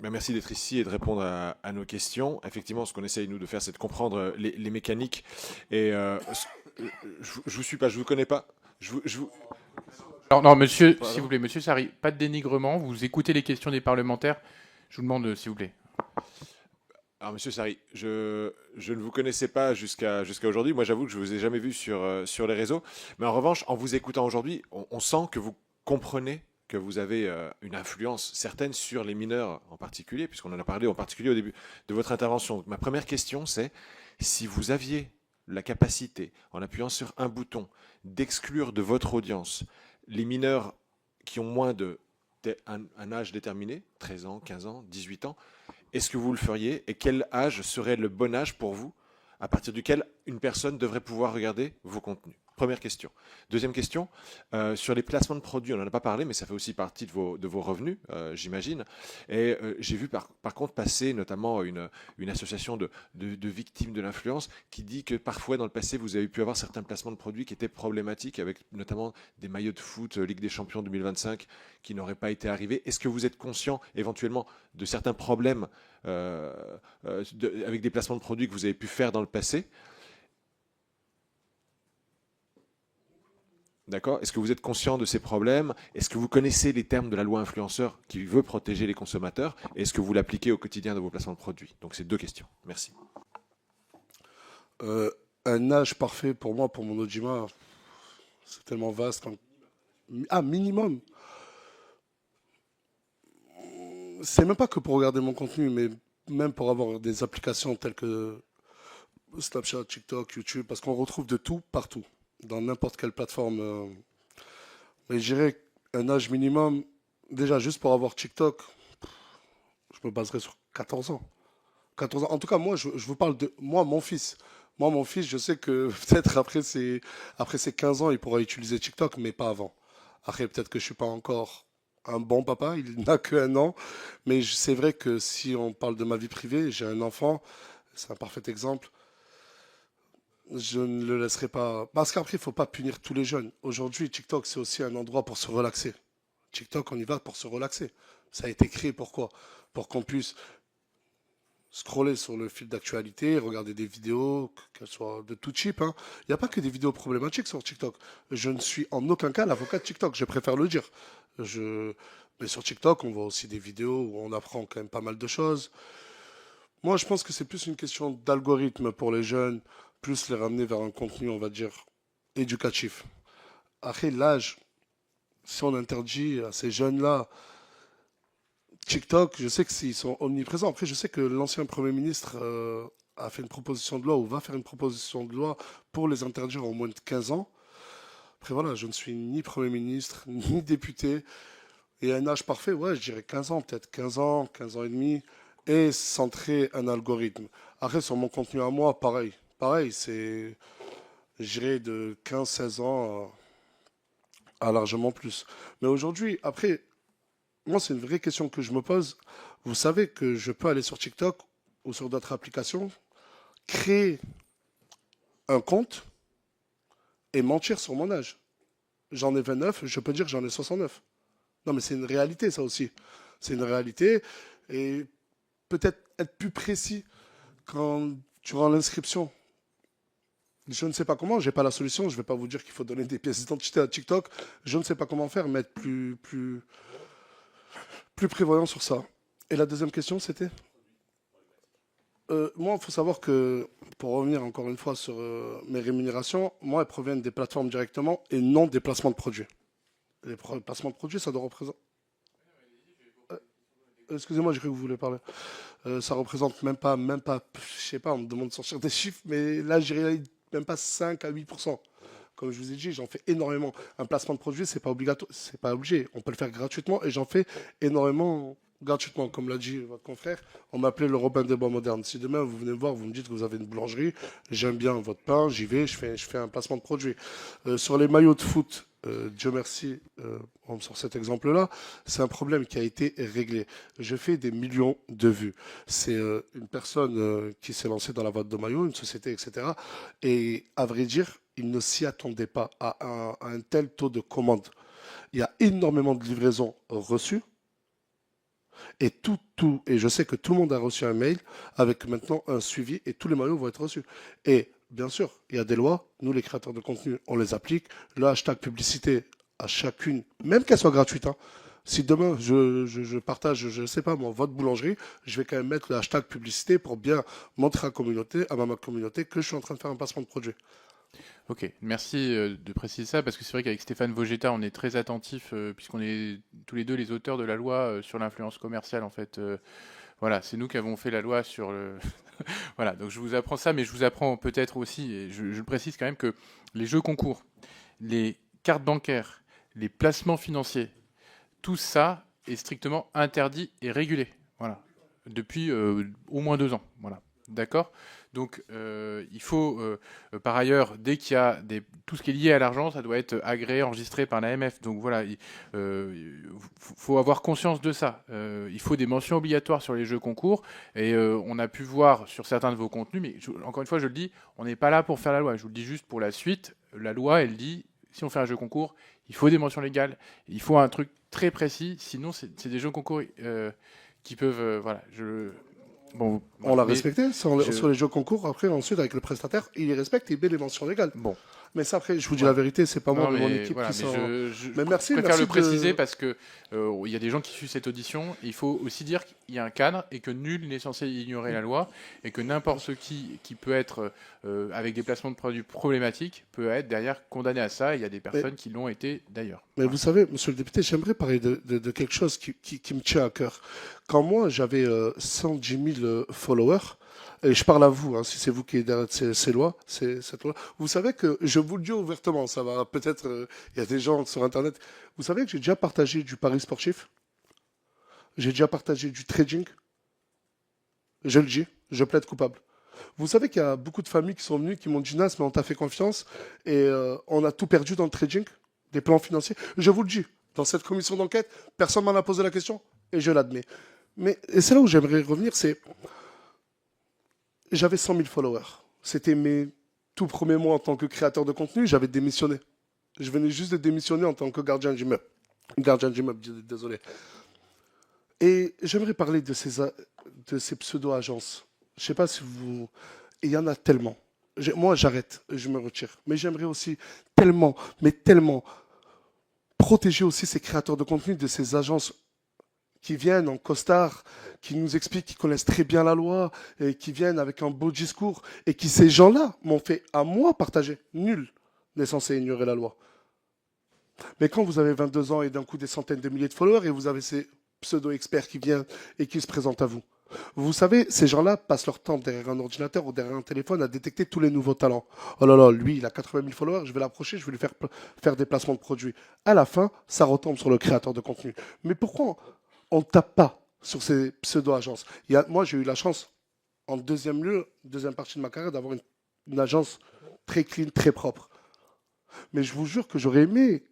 Merci d'être ici et de répondre à nos questions. Effectivement, ce qu'on essaye, nous, de faire, c'est de comprendre les mécaniques. Et je vous suis pas, je vous connais pas. Alors, non, monsieur, s'il vous plaît, monsieur Sarri, pas de dénigrement. Vous écoutez les questions des parlementaires. Je vous demande, s'il vous plaît. Alors, monsieur Sarri, je ne vous connaissais pas jusqu'à aujourd'hui. Moi, j'avoue que je ne vous ai jamais vu sur les réseaux. Mais en revanche, en vous écoutant aujourd'hui, on sent que vous comprenez que vous avez une influence certaine sur les mineurs en particulier, puisqu'on en a parlé en particulier au début de votre intervention. Donc, ma première question, c'est si vous aviez la capacité, en appuyant sur un bouton, d'exclure de votre audience les mineurs qui ont moins un âge déterminé, 13 ans, 15 ans, 18 ans, est-ce que vous le feriez et quel âge serait le bon âge pour vous à partir duquel une personne devrait pouvoir regarder vos contenus? Première question. Deuxième question, sur les placements de produits, on n'en a pas parlé, mais ça fait aussi partie de vos revenus, j'imagine. Et j'ai vu par contre passer notamment une association de victimes de l'influence qui dit que parfois dans le passé, vous avez pu avoir certains placements de produits qui étaient problématiques, avec notamment des maillots de foot Ligue des Champions 2025 qui n'auraient pas été arrivés. Est-ce que vous êtes conscient éventuellement de certains problèmes avec des placements de produits que vous avez pu faire dans le passé? D'accord. Est-ce que vous êtes conscient de ces problèmes? Est-ce que vous connaissez les termes de la loi influenceur qui veut protéger les consommateurs? Et est-ce que vous l'appliquez au quotidien de vos placements de produits? Donc, c'est deux questions. Merci. Un âge parfait pour moi, pour mon Ojima, c'est tellement vaste. Minimum. C'est même pas que pour regarder mon contenu, mais même pour avoir des applications telles que Snapchat, TikTok, YouTube, parce qu'on retrouve de tout partout, dans n'importe quelle plateforme. Mais je dirais un âge minimum, déjà juste pour avoir TikTok, je me baserais sur 14 ans. 14 ans. En tout cas, moi, je vous parle de moi, mon fils. Moi, mon fils, je sais que peut-être après ses 15 ans, il pourra utiliser TikTok, mais pas avant. Après, peut-être que je ne suis pas encore un bon papa, il n'a que 1 an. Mais c'est vrai que si on parle de ma vie privée, j'ai un enfant, c'est un parfait exemple. Je ne le laisserai pas. Parce qu'après, il ne faut pas punir tous les jeunes. Aujourd'hui, TikTok, c'est aussi un endroit pour se relaxer. TikTok, on y va pour se relaxer. Ça a été créé pour quoi? Pour qu'on puisse scroller sur le fil d'actualité, regarder des vidéos, qu'elles soient de tout type. Il n'y a pas que des vidéos problématiques sur TikTok. Je ne suis en aucun cas l'avocat de TikTok, je préfère le dire. Mais sur TikTok, on voit aussi des vidéos où on apprend quand même pas mal de choses. Moi, je pense que c'est plus une question d'algorithme pour les jeunes, plus les ramener vers un contenu, on va dire, éducatif. Après, l'âge, si on interdit à ces jeunes-là TikTok, je sais qu'ils sont omniprésents. Après, je sais que l'ancien Premier ministre a fait une proposition de loi ou va faire une proposition de loi pour les interdire au moins de 15 ans. Après, voilà, je ne suis ni Premier ministre, ni député. Et un âge parfait, ouais, je dirais 15 ans, peut-être 15 ans, 15 ans et demi, et centrer un algorithme. Après, sur mon contenu à moi, pareil. Pareil, c'est, je dirais, de 15-16 ans à largement plus. Mais aujourd'hui, après, moi, c'est une vraie question que je me pose. Vous savez que je peux aller sur TikTok ou sur d'autres applications, créer un compte et mentir sur mon âge. J'en ai 29, je peux dire que j'en ai 69. Non, mais c'est une réalité, ça aussi. C'est une réalité. Et peut-être être plus précis quand tu rends l'inscription. Je ne sais pas comment, je n'ai pas la solution. Je ne vais pas vous dire qu'il faut donner des pièces d'identité à TikTok. Je ne sais pas comment faire, mais être plus prévoyant sur ça. Et la deuxième question, c'était moi, il faut savoir que, pour revenir encore une fois sur mes rémunérations, moi, elles proviennent des plateformes directement et non des placements de produits. Les placements de produits, ça doit représenter... excusez-moi, j'ai cru que vous voulez parler. Ça représente même pas, je sais pas, on me demande de sortir des chiffres, mais là, je dirais même pas 5 à 8%. Comme je vous ai dit, j'en fais énormément. Un placement de produit, c'est pas obligatoire, c'est pas obligé. On peut le faire gratuitement et j'en fais énormément gratuitement. Comme l'a dit votre confrère, on m'appelait le Robin des Bois modernes. Si demain vous venez me voir, vous me dites que vous avez une boulangerie, j'aime bien votre pain, j'y vais, je fais un placement de produit. Sur les maillots de foot, Dieu merci, on sort cet exemple-là, c'est un problème qui a été réglé. Je fais des millions de vues. C'est une personne qui s'est lancée dans la vente de maillots, une société, etc. Et à vrai dire, il ne s'y attendait pas à un tel taux de commandes. Il y a énormément de livraisons reçues. Et et je sais que tout le monde a reçu un mail avec maintenant un suivi et tous les maillots vont être reçus. Et bien sûr, il y a des lois. Nous, les créateurs de contenu, on les applique. Le hashtag publicité à chacune, même qu'elle soit gratuite. Hein. Si demain, je partage, je ne sais pas, moi, votre boulangerie, je vais quand même mettre le hashtag publicité pour bien montrer à ma communauté que je suis en train de faire un placement de produit. Ok, merci de préciser ça, parce que c'est vrai qu'avec Stéphane Vogetta, on est très attentif, puisqu'on est tous les deux les auteurs de la loi sur l'influence commerciale, en fait. Voilà, c'est nous qui avons fait la loi sur le... Voilà, donc je vous apprends ça, mais je vous apprends peut-être aussi, et je le précise quand même, que les jeux concours, les cartes bancaires, les placements financiers, tout ça est strictement interdit et régulé. Voilà, depuis au moins 2 ans. Voilà. D'accord. Donc, il faut, par ailleurs, dès qu'il y a tout ce qui est lié à l'argent, ça doit être agréé, enregistré par l'AMF. Donc voilà, il faut avoir conscience de ça. Il faut des mentions obligatoires sur les jeux concours. Et on a pu voir sur certains de vos contenus, mais encore une fois, je le dis, on n'est pas là pour faire la loi. Je vous le dis juste pour la suite. La loi, elle dit, si on fait un jeu concours, il faut des mentions légales. Il faut un truc très précis. Sinon, c'est des jeux concours qui peuvent... voilà, bon, on l'a respecté sur les jeux concours. Après, ensuite, avec le prestataire, il les respecte et il met les mentions légales. Bon. Mais ça, après, je vous dis la vérité, c'est pas moi, mais mon équipe voilà, qui s'en... Mais merci, je préfère le préciser parce que il y a des gens qui suivent cette audition. Il faut aussi dire qu'il y a un cadre et que nul n'est censé ignorer la loi et que n'importe qui peut être avec des placements de produits problématiques peut être derrière condamné à ça. Il y a des personnes qui l'ont été d'ailleurs. Mais vous savez, monsieur le député, j'aimerais parler de quelque chose qui me tient à cœur. Quand moi, j'avais 110 000 followers, et je parle à vous, hein, si c'est vous qui êtes derrière ces lois, cette loi. Vous savez que, je vous le dis ouvertement, ça va peut-être, il y a des gens sur Internet. Vous savez que j'ai déjà partagé du pari sportif. J'ai déjà partagé du trading. Je le dis, je plaide coupable. Vous savez qu'il y a beaucoup de familles qui sont venues, qui m'ont dit, Nas, mais on t'a fait confiance, et on a tout perdu dans le trading, des plans financiers. Je vous le dis, dans cette commission d'enquête, personne m'en a posé la question, et je l'admets. Mais et c'est là où j'aimerais revenir, c'est... J'avais 100 000 followers. C'était mes tout premiers mois en tant que créateur de contenu. J'avais démissionné. Je venais juste de démissionner en tant que gardien d'immeuble. Désolé. Et j'aimerais parler de ces pseudo-agences. Je ne sais pas si vous... Et il y en a tellement. Moi, j'arrête. Je me retire. Mais j'aimerais aussi tellement, mais tellement protéger aussi ces créateurs de contenu de ces agences qui viennent en costard, qui nous expliquent qu'ils connaissent très bien la loi, et qui viennent avec un beau discours, et qui, ces gens-là, m'ont fait à moi partager. Nul n'est censé ignorer la loi. Mais quand vous avez 22 ans et d'un coup des centaines de milliers de followers, et vous avez ces pseudo-expert qui vient et qui se présente à vous. Vous savez, ces gens-là passent leur temps derrière un ordinateur ou derrière un téléphone à détecter tous les nouveaux talents. Oh là là, lui, il a 80 000 followers, je vais l'approcher, je vais lui faire des placements de produits. À la fin, ça retombe sur le créateur de contenu. Mais pourquoi on ne tape pas sur ces pseudo-agences? Moi, j'ai eu la chance, en deuxième partie de ma carrière, d'avoir une agence très clean, très propre. Mais je vous jure que j'aurais aimé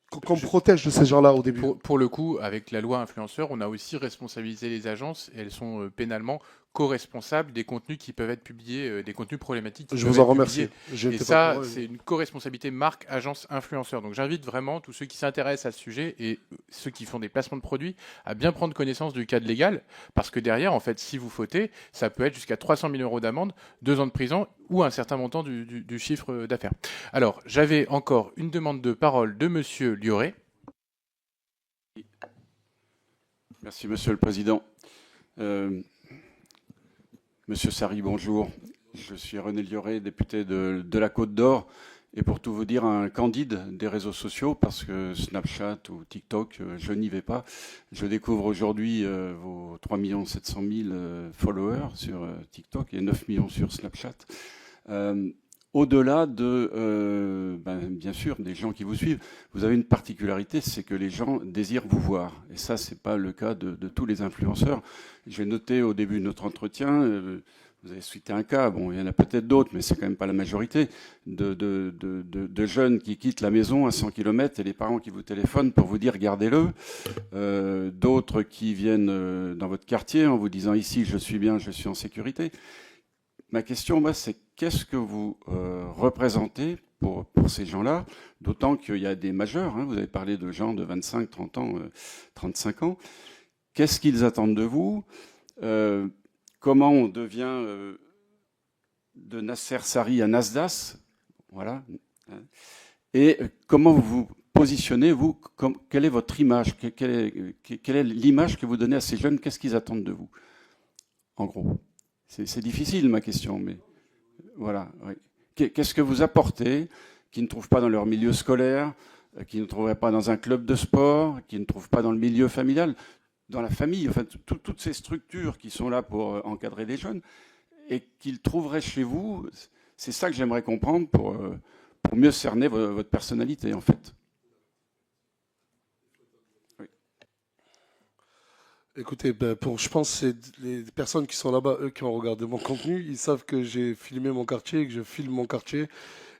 qu'on protège de ces gens-là au début. Pour le coup, avec la loi influenceur, on a aussi responsabilisé les agences et elles sont pénalement co-responsables des contenus qui peuvent être publiés, des contenus problématiques. Je vous en remercie. Et ça, c'est une co-responsabilité marque, agence, influenceur. Donc j'invite vraiment tous ceux qui s'intéressent à ce sujet et ceux qui font des placements de produits à bien prendre connaissance du cadre légal, parce que derrière, en fait, si vous fautez, ça peut être jusqu'à 300 000 € d'amende, 2 ans de prison ou un certain montant du chiffre d'affaires. Alors, j'avais encore une demande de parole de Monsieur Lioré. Merci, Monsieur le Président. Monsieur Sarri, bonjour. Je suis René Lioré, député de la Côte d'Or. Et pour tout vous dire, un candide des réseaux sociaux, parce que Snapchat ou TikTok, je n'y vais pas. Je découvre aujourd'hui vos 3 700 000 followers sur TikTok et 9 millions sur Snapchat. Au-delà de, bien sûr, des gens qui vous suivent, vous avez une particularité, c'est que les gens désirent vous voir. Et ça, c'est pas le cas de tous les influenceurs. J'ai noté au début de notre entretien, vous avez cité un cas, bon, il y en a peut-être d'autres, mais c'est quand même pas la majorité, de jeunes qui quittent la maison à 100 km et les parents qui vous téléphonent pour vous dire gardez-le. D'autres qui viennent dans votre quartier en vous disant ici je suis bien, je suis en sécurité. Ma question, moi, c'est qu'est-ce que vous représentez pour ces gens-là, d'autant qu'il y a des majeurs, hein, vous avez parlé de gens de 25, 30 ans, 35 ans. Qu'est-ce qu'ils attendent de vous? Comment on devient de Nasser Sarri à Nasdaq? Voilà. Et comment vous vous positionnez, vous? Quelle est votre image? Quelle est l'image que vous donnez à ces jeunes? Qu'est-ce qu'ils attendent de vous, en gros? C'est difficile, ma question, mais voilà. Oui. Qu'est-ce que vous apportez qu'ils ne trouvent pas dans leur milieu scolaire, qu'ils ne trouveraient pas dans un club de sport, qu'ils ne trouvent pas dans le milieu familial, dans la famille, enfin, toutes ces structures qui sont là pour encadrer les jeunes, et qu'ils trouveraient chez vous? C'est ça que j'aimerais comprendre pour mieux cerner votre personnalité, en fait. Écoutez, je pense que c'est les personnes qui sont là-bas, eux qui ont regardé mon contenu, ils savent que j'ai filmé mon quartier, que je filme mon quartier.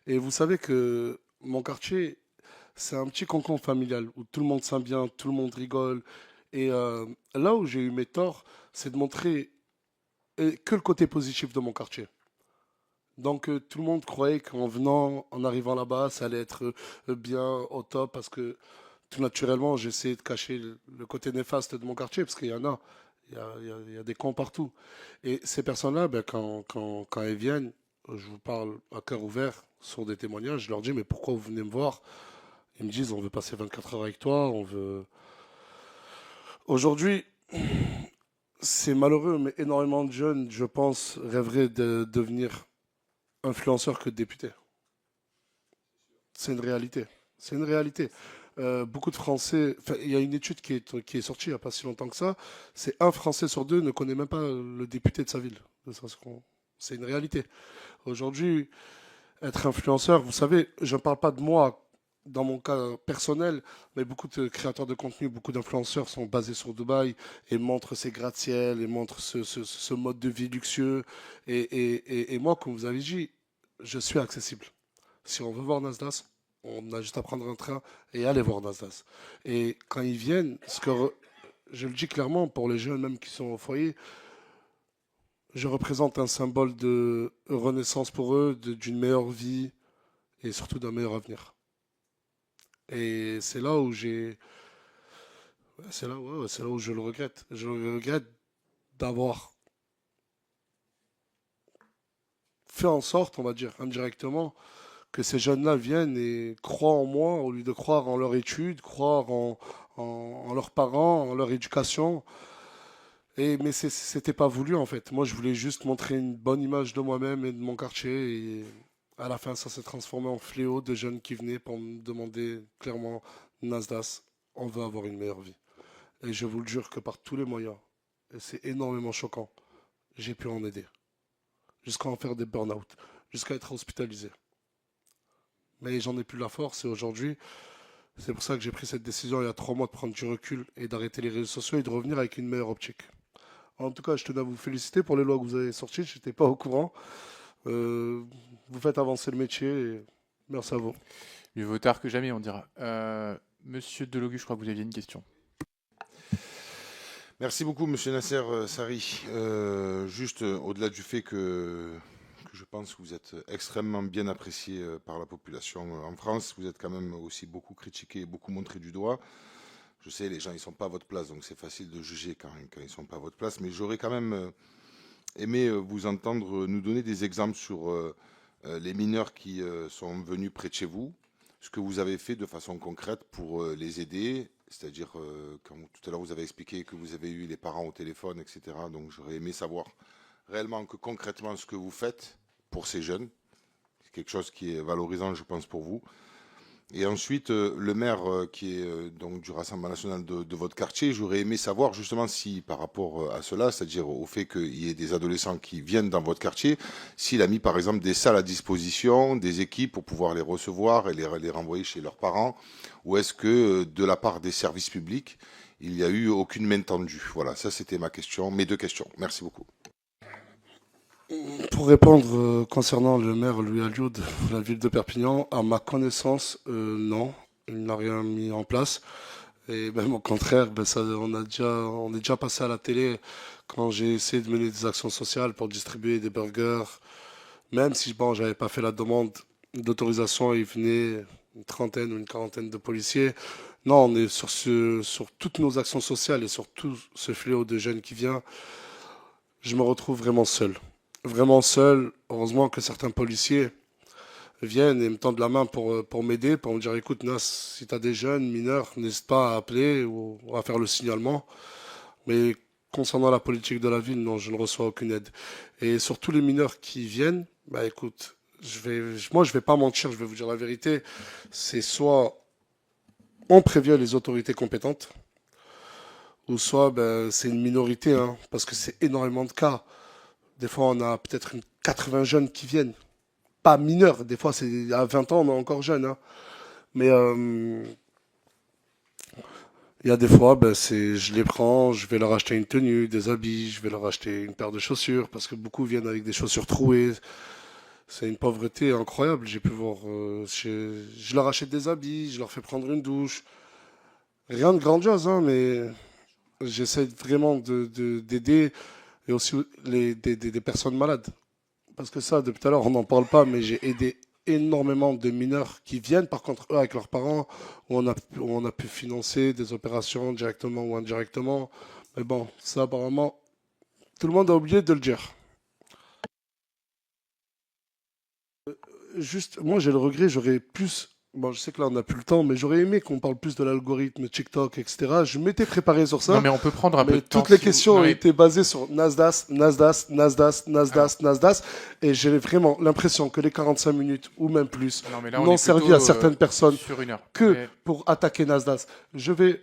Et vous savez que mon quartier, c'est un petit cocon familial où tout le monde s'aime bien, tout le monde rigole. Et là où j'ai eu mes torts, c'est de montrer que le côté positif de mon quartier. Donc tout le monde croyait qu'en venant, en arrivant là-bas, ça allait être bien au top parce que tout naturellement, j'essaie de cacher le côté néfaste de mon quartier, parce qu'il y en a. Il y a des cons partout. Et ces personnes-là, quand elles viennent, je vous parle à cœur ouvert sur des témoignages, je leur dis, mais pourquoi vous venez me voir? Ils me disent, on veut passer 24 heures avec toi, on veut... Aujourd'hui, c'est malheureux, mais énormément de jeunes, je pense, rêveraient de devenir influenceurs que députés. C'est une réalité. C'est une réalité. Beaucoup de Français, il y a une étude qui est sortie il n'y a pas si longtemps que ça, c'est 1 Français sur 2 ne connaît même pas le député de sa ville. C'est une réalité. Aujourd'hui, être influenceur, vous savez, je ne parle pas de moi dans mon cas personnel, mais beaucoup de créateurs de contenu, beaucoup d'influenceurs sont basés sur Dubaï et montrent ces gratte-ciel et montrent ce mode de vie luxueux. Et moi, comme vous avez dit, je suis accessible. Si on veut voir Nasdaq, on a juste à prendre un train et aller voir Nasdaq. Et quand ils viennent, je le dis clairement pour les jeunes même qui sont au foyer, je représente un symbole de renaissance pour eux, d'une meilleure vie et surtout d'un meilleur avenir. Et c'est là où c'est là où je le regrette. Je le regrette d'avoir fait en sorte, on va dire, indirectement, que ces jeunes-là viennent et croient en moi au lieu de croire en leur étude, croire en leurs parents, en leur éducation. Mais c'était pas voulu en fait. Moi, je voulais juste montrer une bonne image de moi-même et de mon quartier. Et à la fin, ça s'est transformé en fléau de jeunes qui venaient pour me demander clairement, Nasdaq, on veut avoir une meilleure vie. Et je vous le jure que par tous les moyens, et c'est énormément choquant, j'ai pu en aider. Jusqu'à en faire des burn-out, jusqu'à être hospitalisé. Mais j'en ai plus la force et aujourd'hui, c'est pour ça que j'ai pris cette décision il y a 3 mois de prendre du recul et d'arrêter les réseaux sociaux et de revenir avec une meilleure optique. En tout cas, je tenais à vous féliciter pour les lois que vous avez sorties, je n'étais pas au courant. Vous faites avancer le métier et merci à vous. Mieux vaut tard que jamais, on dira. Monsieur Delogu, je crois que vous aviez une question. Merci beaucoup, Monsieur Nasser Sari. Juste au-delà du fait que je pense que vous êtes extrêmement bien apprécié par la population en France, vous êtes quand même aussi beaucoup critiqué, beaucoup montré du doigt. Je sais, les gens, ils ne sont pas à votre place, donc c'est facile de juger quand ils ne sont pas à votre place. Mais j'aurais quand même aimé vous entendre nous donner des exemples sur les mineurs qui sont venus près de chez vous, ce que vous avez fait de façon concrète pour les aider. C'est-à-dire, quand tout à l'heure vous avez expliqué que vous avez eu les parents au téléphone, etc. Donc j'aurais aimé savoir réellement que concrètement ce que vous faites pour ces jeunes. C'est quelque chose qui est valorisant, je pense, pour vous. Et ensuite, le maire qui est donc du Rassemblement national de votre quartier, j'aurais aimé savoir justement si par rapport à cela, c'est-à-dire au fait qu'il y ait des adolescents qui viennent dans votre quartier, s'il a mis par exemple des salles à disposition, des équipes pour pouvoir les recevoir et les renvoyer chez leurs parents, ou est-ce que de la part des services publics, il n'y a eu aucune main tendue. Voilà, ça c'était ma question, mes 2 questions. Merci beaucoup. Pour répondre concernant le maire Louis Alliot de la ville de Perpignan, à ma connaissance, non, il n'a rien mis en place. Et même au contraire, on est déjà passé à la télé quand j'ai essayé de mener des actions sociales pour distribuer des burgers. Même si je n'avais pas fait la demande d'autorisation, il venait une trentaine ou une quarantaine de policiers. Non, on est sur toutes nos actions sociales et sur tout ce fléau de jeunes qui vient. Je me retrouve vraiment seul. Vraiment seul. Heureusement que certains policiers viennent et me tendent la main pour m'aider, pour me dire écoute Nas, si tu as des jeunes mineurs, n'hésite pas à appeler ou à faire le signalement. Mais concernant la politique de la ville, non, je ne reçois aucune aide. Et sur tous les mineurs qui viennent, écoute, moi je vais pas mentir, je vais vous dire la vérité, c'est soit on prévient les autorités compétentes, ou soit c'est une minorité, hein, parce que c'est énormément de cas. Des fois, on a peut-être 80 jeunes qui viennent. Pas mineurs, des fois, c'est à 20 ans, on est encore jeune. Hein. Mais il y a des fois, je les prends, je vais leur acheter une tenue, des habits, je vais leur acheter une paire de chaussures, parce que beaucoup viennent avec des chaussures trouées. C'est une pauvreté incroyable. J'ai pu voir. Je leur achète des habits, je leur fais prendre une douche. Rien de grandiose, hein, mais j'essaie vraiment d'aider. Et aussi des personnes malades. Parce que ça, depuis tout à l'heure, on n'en parle pas, mais j'ai aidé énormément de mineurs qui viennent, par contre, eux, avec leurs parents, où on a pu financer des opérations directement ou indirectement. Mais bon, ça, apparemment, tout le monde a oublié de le dire. Juste, moi, j'ai le regret, j'aurais plus... Bon, je sais que là, on n'a plus le temps, mais j'aurais aimé qu'on parle plus de l'algorithme, TikTok, etc. Je m'étais préparé sur ça. Non, mais on peut prendre un peu de temps. Toutes les questions étaient basées sur Nasdaq. Et j'ai vraiment l'impression que les 45 minutes, ou même plus, n'ont servi à certaines personnes que pour attaquer Nasdaq. Je vais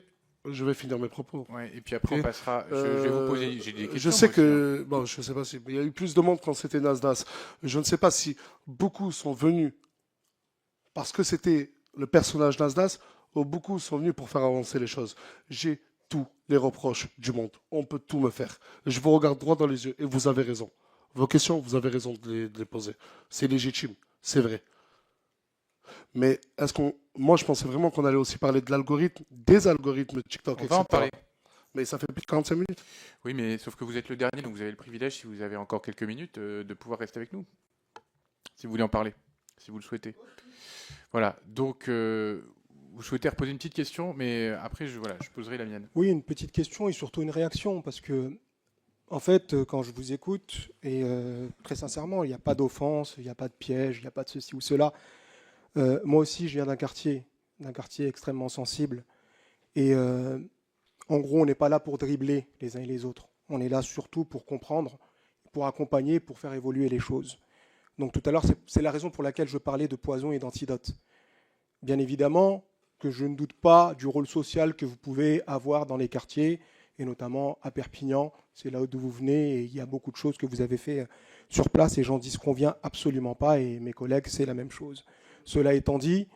finir mes propos. Ouais, et puis après, on passera. Je vais vous poser des questions. Je sais que... Bon, je ne sais pas si... Il y a eu plus de monde quand c'était Nasdaq. Je ne sais pas si beaucoup sont venus parce que c'était le personnage Nasdaq, ou beaucoup sont venus pour faire avancer les choses. J'ai tous les reproches du monde. On peut tout me faire. Je vous regarde droit dans les yeux et vous avez raison. Vos questions, vous avez raison de les poser. C'est légitime, c'est vrai. Mais moi, je pensais vraiment qu'on allait aussi parler de l'algorithme, des algorithmes TikTok, etc. On va en parler. Mais ça fait plus de 45 minutes. Oui, mais sauf que vous êtes le dernier, donc vous avez le privilège, si vous avez encore quelques minutes, de pouvoir rester avec nous. Si vous voulez en parler, si vous le souhaitez. Voilà, donc vous souhaitez reposer une petite question, mais après, je poserai la mienne. Oui, une petite question et surtout une réaction, parce que, en fait, quand je vous écoute, et très sincèrement, il n'y a pas d'offense, il n'y a pas de piège, il n'y a pas de ceci ou cela. Moi aussi, je viens d'un quartier extrêmement sensible, et en gros, on n'est pas là pour dribbler les uns et les autres. On est là surtout pour comprendre, pour accompagner, pour faire évoluer les choses. Donc tout à l'heure, c'est la raison pour laquelle je parlais de poison et d'antidote. Bien évidemment, que je ne doute pas du rôle social que vous pouvez avoir dans les quartiers, et notamment à Perpignan, c'est là d'où vous venez, et il y a beaucoup de choses que vous avez fait sur place, et j'en disconviens absolument pas, et mes collègues, c'est la même chose. Cela étant dit,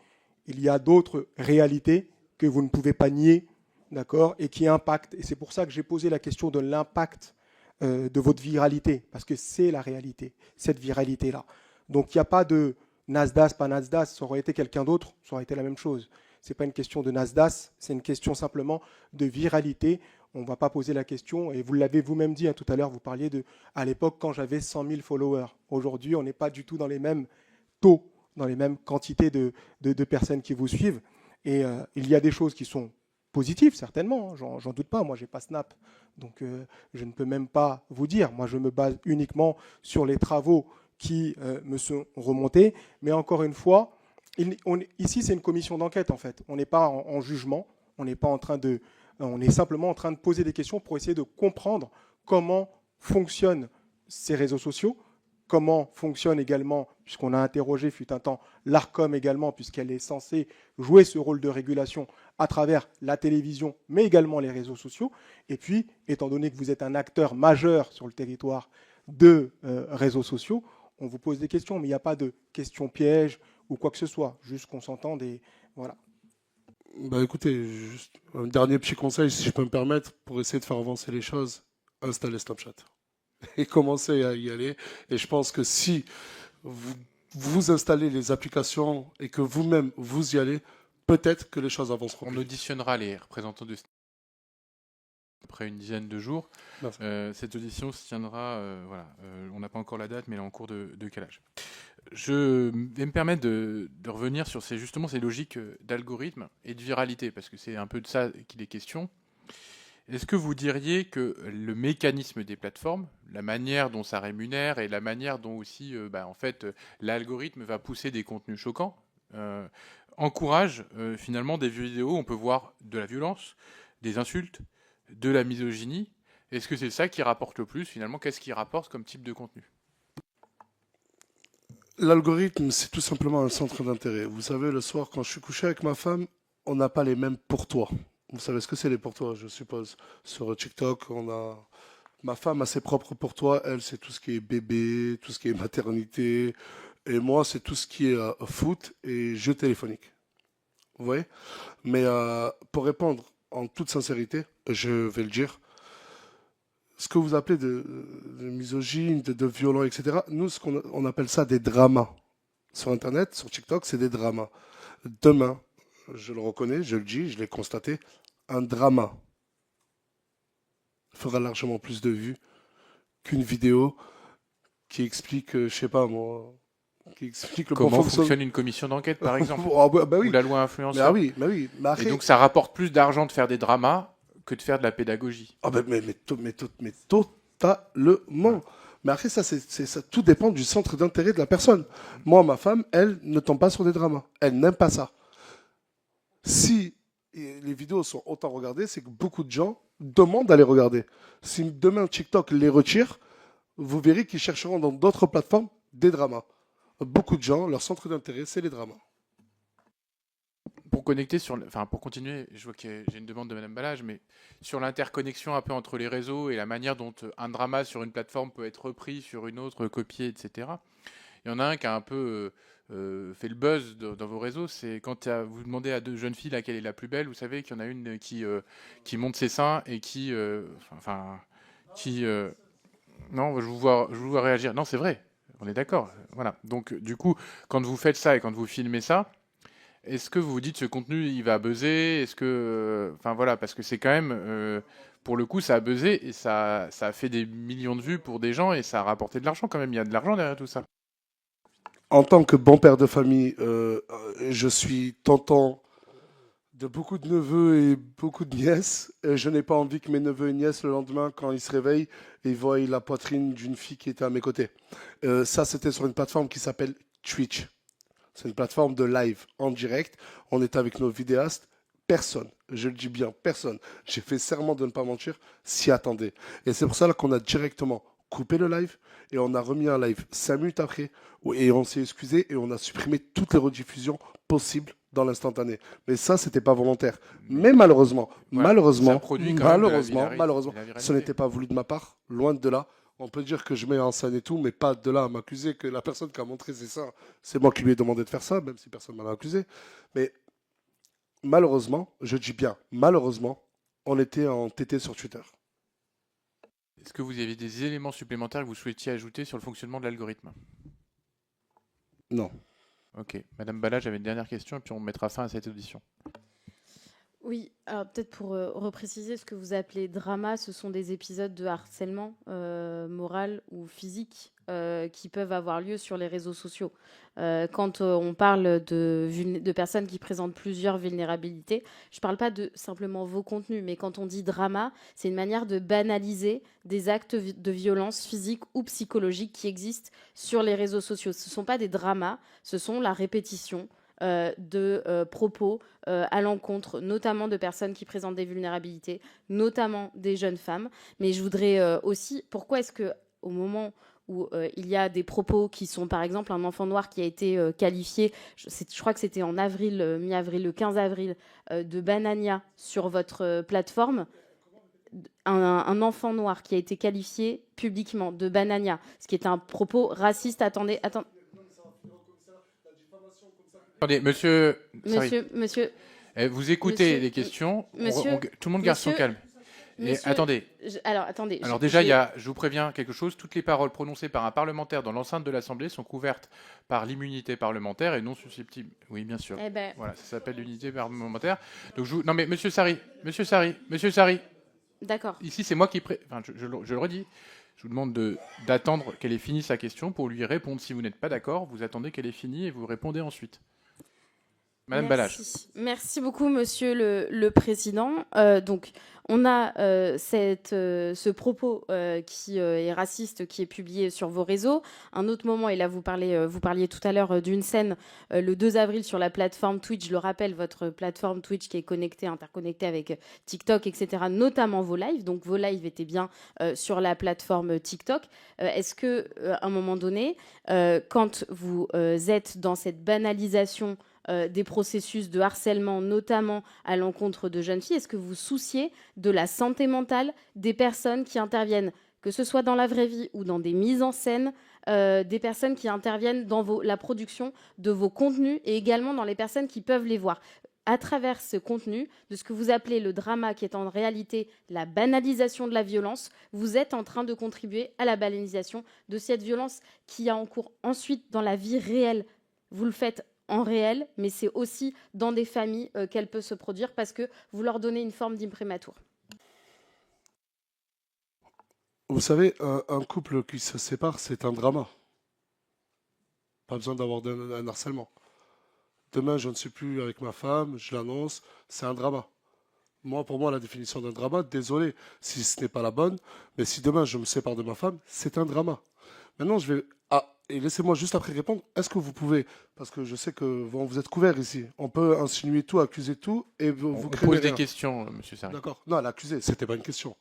il y a d'autres réalités que vous ne pouvez pas nier, d'accord, et qui impactent. Et c'est pour ça que j'ai posé la question de l'impact de votre viralité, parce que c'est la réalité, cette viralité-là. Donc il n'y a pas de Nasdaq, pas Nasdaq, ça aurait été quelqu'un d'autre, ça aurait été la même chose. Ce n'est pas une question de Nasdaq, c'est une question simplement de viralité. On ne va pas poser la question, et vous l'avez vous-même dit tout à l'heure, vous parliez de, à l'époque, quand j'avais 100 000 followers. Aujourd'hui, on n'est pas du tout dans les mêmes taux, dans les mêmes quantités de personnes qui vous suivent. Et il y a des choses qui sont positives, certainement, j'en doute pas. Moi, je n'ai pas Snap, donc je ne peux même pas vous dire. Moi, je me base uniquement sur les travaux qui me sont remontés. Mais encore une fois, ici, c'est une commission d'enquête, en fait. On n'est pas en jugement, on n'est pas en train de... On est simplement en train de poser des questions pour essayer de comprendre comment fonctionnent ces réseaux sociaux, comment fonctionne également, puisqu'on a interrogé, fut un temps, l'ARCOM également, puisqu'elle est censée jouer ce rôle de régulation à travers la télévision, mais également les réseaux sociaux. Et puis, étant donné que vous êtes un acteur majeur sur le territoire de réseaux sociaux, on vous pose des questions, mais il n'y a pas de questions pièges ou quoi que ce soit, juste qu'on s'entende et voilà. Bah écoutez, juste un dernier petit conseil, si je peux me permettre, pour essayer de faire avancer les choses, installez Snapchat et commencez à y aller. Et je pense que si vous installez les applications et que vous-même vous y allez, peut-être que les choses avanceront. On auditionnera les représentants de Snapchat après une dizaine de jours. Cette audition se tiendra, on n'a pas encore la date, mais elle est en cours de calage. Je vais me permettre de revenir sur justement ces logiques d'algorithme et de viralité, parce que c'est un peu de ça qu'il est question. Est-ce que vous diriez que le mécanisme des plateformes, la manière dont ça rémunère et la manière dont aussi l'algorithme va pousser des contenus choquants, encourage finalement des vidéos où on peut voir de la violence, des insultes, de la misogynie? Est-ce que c'est ça qui rapporte le plus finalement? Qu'est-ce qui rapporte comme type de contenu? L'algorithme, c'est tout simplement un centre d'intérêt. Vous savez, le soir, quand je suis couché avec ma femme, on n'a pas les mêmes pour toi. Vous savez ce que c'est les pour toi, je suppose. Sur TikTok, ma femme a ses propres pour toi. Elle, c'est tout ce qui est bébé, tout ce qui est maternité. Et moi, c'est tout ce qui est foot et jeux téléphoniques. Vous voyez? Mais pour répondre en toute sincérité, je vais le dire, ce que vous appelez de misogyne, de violent, etc., nous, on appelle ça des dramas. Sur Internet, sur TikTok, c'est des dramas. Demain, je le reconnais, je le dis, je l'ai constaté, un drama fera largement plus de vues qu'une vidéo qui explique, je sais pas moi, qui explique comment fonctionne une commission d'enquête, par exemple, oui. ou la loi influenceur. Oui. Et donc ça rapporte plus d'argent de faire des dramas que de faire de la pédagogie. Mais totalement. Mais après, ça, tout dépend du centre d'intérêt de la personne. Moi, ma femme, elle ne tombe pas sur des dramas. Elle n'aime pas ça. Si les vidéos sont autant regardées, c'est que beaucoup de gens demandent à les regarder. Si demain TikTok les retire, vous verrez qu'ils chercheront dans d'autres plateformes des dramas. Beaucoup de gens, leur centre d'intérêt, c'est les dramas. Pour continuer, je vois que j'ai une demande de Madame Balage, mais sur l'interconnexion un peu entre les réseaux et la manière dont un drama sur une plateforme peut être repris sur une autre, copié, etc. Il y en a un qui a un peu fait le buzz dans vos réseaux, c'est quand vous demandez à deux jeunes filles laquelle est la plus belle, vous savez qu'il y en a une qui monte ses seins et non, je vous vois réagir. Non, c'est vrai, on est d'accord. Voilà. Donc, du coup, quand vous faites ça et quand vous filmez ça, est-ce que vous vous dites ce contenu il va buzzer? Est-ce que, parce que c'est quand même, pour le coup, ça a buzzé et ça a fait des millions de vues pour des gens et ça a rapporté de l'argent quand même. Il y a de l'argent derrière tout ça. En tant que bon père de famille, je suis tentant de beaucoup de neveux et beaucoup de nièces. Et je n'ai pas envie que mes neveux et nièces, le lendemain, quand ils se réveillent, ils voient la poitrine d'une fille qui était à mes côtés. Ça, c'était sur une plateforme qui s'appelle Twitch. C'est une plateforme de live en direct. On est avec nos vidéastes. Personne, je le dis bien, personne, j'ai fait serment de ne pas mentir, s'y attendait. Et c'est pour ça qu'on a directement coupé le live et on a remis un live 5 minutes après et on s'est excusé et on a supprimé toutes les rediffusions possibles dans l'instantané. Mais ça, c'était pas volontaire. Mais malheureusement, Voilà, malheureusement, ça produit quand même de la malheureusement, viralité. ce n'était pas voulu de ma part, loin de là. On peut dire que je mets en scène et tout, mais pas de là à m'accuser que la personne qui a montré c'est ça. C'est moi qui lui ai demandé de faire ça, même si personne ne m'en a accusé. Mais malheureusement, je dis bien malheureusement, on était en TT sur Twitter. Est-ce que vous avez des éléments supplémentaires que vous souhaitiez ajouter sur le fonctionnement de l'algorithme? Non. Ok. Madame Bala, j'avais une dernière question et puis on mettra fin à cette audition. Oui, alors peut-être pour repréciser ce que vous appelez drama, ce sont des épisodes de harcèlement moral ou physique qui peuvent avoir lieu sur les réseaux sociaux. Quand on parle de personnes qui présentent plusieurs vulnérabilités, je ne parle pas de simplement vos contenus, mais quand on dit drama, c'est une manière de banaliser des actes de violence physique ou psychologique qui existent sur les réseaux sociaux. Ce ne sont pas des dramas, ce sont la répétition de propos à l'encontre, notamment de personnes qui présentent des vulnérabilités, notamment des jeunes femmes. Mais je voudrais aussi, pourquoi est-ce qu'au moment où il y a des propos qui sont, par exemple, un enfant noir qui a été qualifié, je crois que c'était en avril, mi-avril, le 15 avril, de Banania sur votre plateforme, un enfant noir qui a été qualifié publiquement de Banania, ce qui est un propos raciste. Attendez. Attendez, monsieur. Monsieur. Vous écoutez les questions. Tout le monde garde son calme. Attendez. Attendez. Alors déjà, je vous préviens quelque chose. Toutes les paroles prononcées par un parlementaire dans l'enceinte de l'Assemblée sont couvertes par l'immunité parlementaire et non susceptibles. Oui, bien sûr. Voilà, ça s'appelle l'immunité parlementaire. Donc non, mais Monsieur Sari. D'accord. Ici, c'est moi qui je le redis. Je vous demande d'attendre qu'elle ait fini sa question pour lui répondre. Si vous n'êtes pas d'accord, vous attendez qu'elle ait fini et vous répondez ensuite. Madame Balage. Merci beaucoup, Monsieur le Président. Donc, on a ce propos qui est raciste, qui est publié sur vos réseaux. Un autre moment, et là vous parliez tout à l'heure d'une scène le 2 avril sur la plateforme Twitch. Je le rappelle, votre plateforme Twitch qui est interconnectée avec TikTok, etc., notamment vos lives. Donc, vos lives étaient bien sur la plateforme TikTok. Est-ce que, à un moment donné, quand vous êtes dans cette banalisation des processus de harcèlement, notamment à l'encontre de jeunes filles, est-ce que vous vous souciez de la santé mentale des personnes qui interviennent, que ce soit dans la vraie vie ou dans des mises en scène, des personnes qui interviennent dans la production de vos contenus et également dans les personnes qui peuvent les voir? À travers ce contenu, de ce que vous appelez le drama, qui est en réalité la banalisation de la violence, vous êtes en train de contribuer à la banalisation de cette violence qui a en cours ensuite dans la vie réelle. Vous le faites en réel, mais c'est aussi dans des familles qu'elle peut se produire parce que vous leur donnez une forme d'imprimatur. Vous savez, un couple qui se sépare, c'est un drama. Pas besoin d'avoir un harcèlement. Demain, je ne suis plus avec ma femme, je l'annonce, c'est un drama. Pour moi, la définition d'un drama, désolé si ce n'est pas la bonne, mais si demain je me sépare de ma femme, c'est un drama. Maintenant, je vais... et laissez-moi juste après répondre. Est-ce que vous pouvez, parce que je sais que vous êtes couverts ici, on peut insinuer tout, accuser tout, et vous créez pose des questions, Monsieur Sarri. D'accord. Non, l'accuser, c'était pas une question.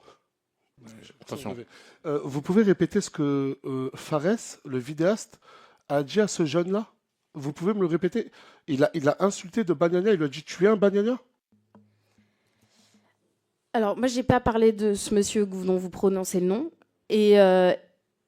Attention. Vous pouvez répéter ce que Fares, le vidéaste, a dit à ce jeune-là? Vous pouvez me le répéter? Il a insulté de Banania, il lui a dit tu es un Banania? Alors, moi, je n'ai pas parlé de ce monsieur dont vous prononcez le nom. Et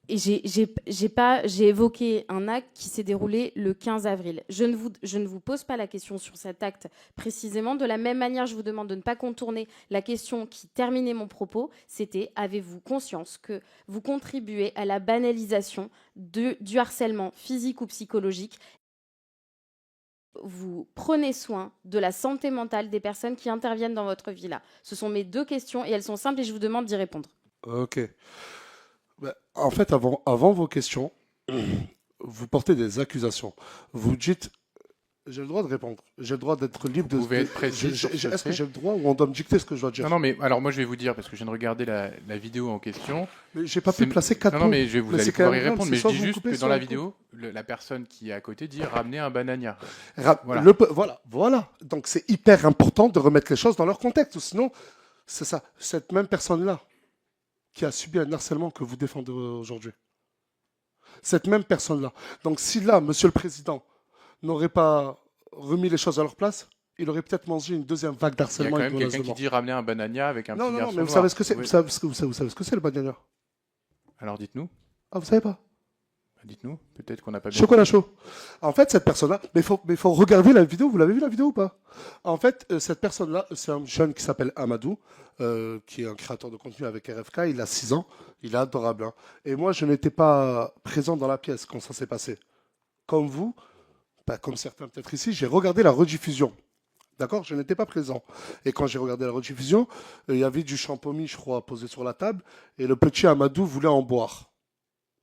j'ai évoqué un acte qui s'est déroulé le 15 avril. Je ne vous pose pas la question sur cet acte précisément. De la même manière, je vous demande de ne pas contourner la question qui terminait mon propos. C'était, avez-vous conscience que vous contribuez à la banalisation du harcèlement physique ou psychologique? Vous prenez soin de la santé mentale des personnes qui interviennent dans votre vie là. Ce sont mes deux questions et elles sont simples et je vous demande d'y répondre. Ok. En fait, avant vos questions, vous portez des accusations. Vous dites, j'ai le droit de répondre, j'ai le droit d'être libre de... Vous pouvez être précis. Est-ce que j'ai le droit ou on doit me dicter ce que je dois dire? Non, mais alors moi je vais vous dire, parce que je viens de regarder la vidéo en question. Mais j'ai pas pu placer 4 mots. Non, mais vous allez pouvoir y répondre, mais je dis juste que dans la vidéo, la personne qui est à côté dit ramener un Banania. Voilà. Donc c'est hyper important de remettre les choses dans leur contexte, sinon c'est ça, cette même personne-là qui a subi un harcèlement que vous défendez aujourd'hui. Cette même personne-là. Donc si là, Monsieur le Président n'aurait pas remis les choses à leur place, il aurait peut-être mangé une deuxième vague Il y a d'harcèlement. quand et même de quelqu'un menaces de qui mort. dit ramener un banania avec un Non, petit non, non, garçon mais vous noir. savez ce que c'est. Oui. Vous savez ce que c'est le banania? Alors dites-nous. Ah, vous savez pas? Dites-nous. Peut-être qu'on n'a pas bien Chocolat compris. chaud. En fait, cette personne-là, mais faut regarder la vidéo. Vous l'avez vu la vidéo ou pas? En fait, cette personne-là, c'est un jeune qui s'appelle Amadou, qui est un créateur de contenu avec RFK. Il a 6 ans. Il est adorable. Hein. Et moi, je n'étais pas présent dans la pièce quand ça s'est passé. Comme vous, comme certains peut-être ici, j'ai regardé la rediffusion. D'accord? Je n'étais pas présent. Et quand j'ai regardé la rediffusion, il y avait du champomis, je crois, posé sur la table. Et le petit Amadou voulait en boire.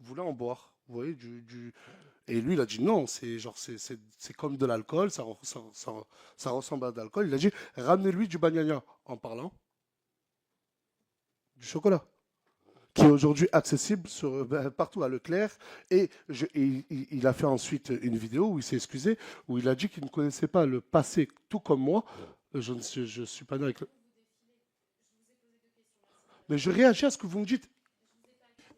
Voulait en boire. Vous voyez, Et lui, il a dit non, c'est comme de l'alcool, ça ressemble à de l'alcool. Il a dit ramenez-lui du bagnagna en parlant du chocolat, qui est aujourd'hui accessible partout à Leclerc. Et il a fait ensuite une vidéo où il s'est excusé, où il a dit qu'il ne connaissait pas le passé, tout comme moi. Je suis pas né avec le... Mais je réagis à ce que vous me dites.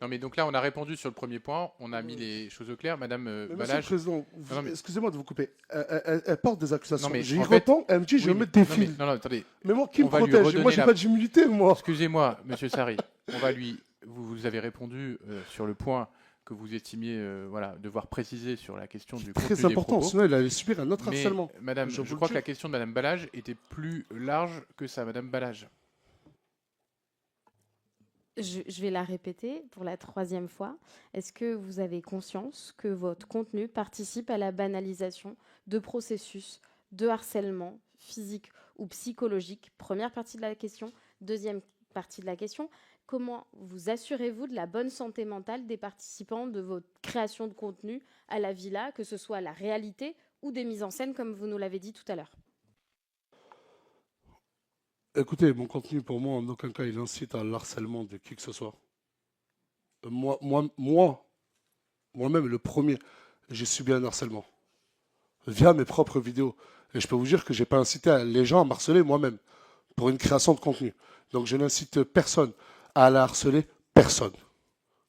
Non, mais donc là, on a répondu sur le premier point. On a mis les choses au clair. Madame Monsieur le Balage. Président, Non, mais- excusez-moi de vous couper. Elle porte des accusations. Non, mais J'y en fait- réponds, elle me dit je Oui, vais me mais- mettre des fils. Non, attendez. Mais moi, qui On me va lui protège? redonner Moi, j'ai la- pas d'immunité, moi. Excusez-moi, Monsieur Sarri. On va lui. Vous avez répondu sur le point que vous estimiez devoir préciser sur la question du contenu Très des important, propos. sinon il allait subir un autre Mais, harcèlement. Madame, Je je vous crois le que la dis. question de Madame Balage était plus large que ça, Madame Balage. Je vais la répéter pour la 3e fois. Est-ce que vous avez conscience que votre contenu participe à la banalisation de processus de harcèlement physique ou psychologique? Première partie de la question. Deuxième partie de la question. Comment vous assurez-vous de la bonne santé mentale des participants de votre création de contenu à la villa, que ce soit la réalité ou des mises en scène, comme vous nous l'avez dit tout à l'heure? Écoutez, mon contenu, pour moi, en aucun cas, il incite à l'harcèlement de qui que ce soit. Moi-même, le premier, j'ai subi un harcèlement via mes propres vidéos. Et je peux vous dire que je n'ai pas incité les gens à m'harceler moi-même pour une création de contenu. Donc, je n'incite personne à la harceler, personne.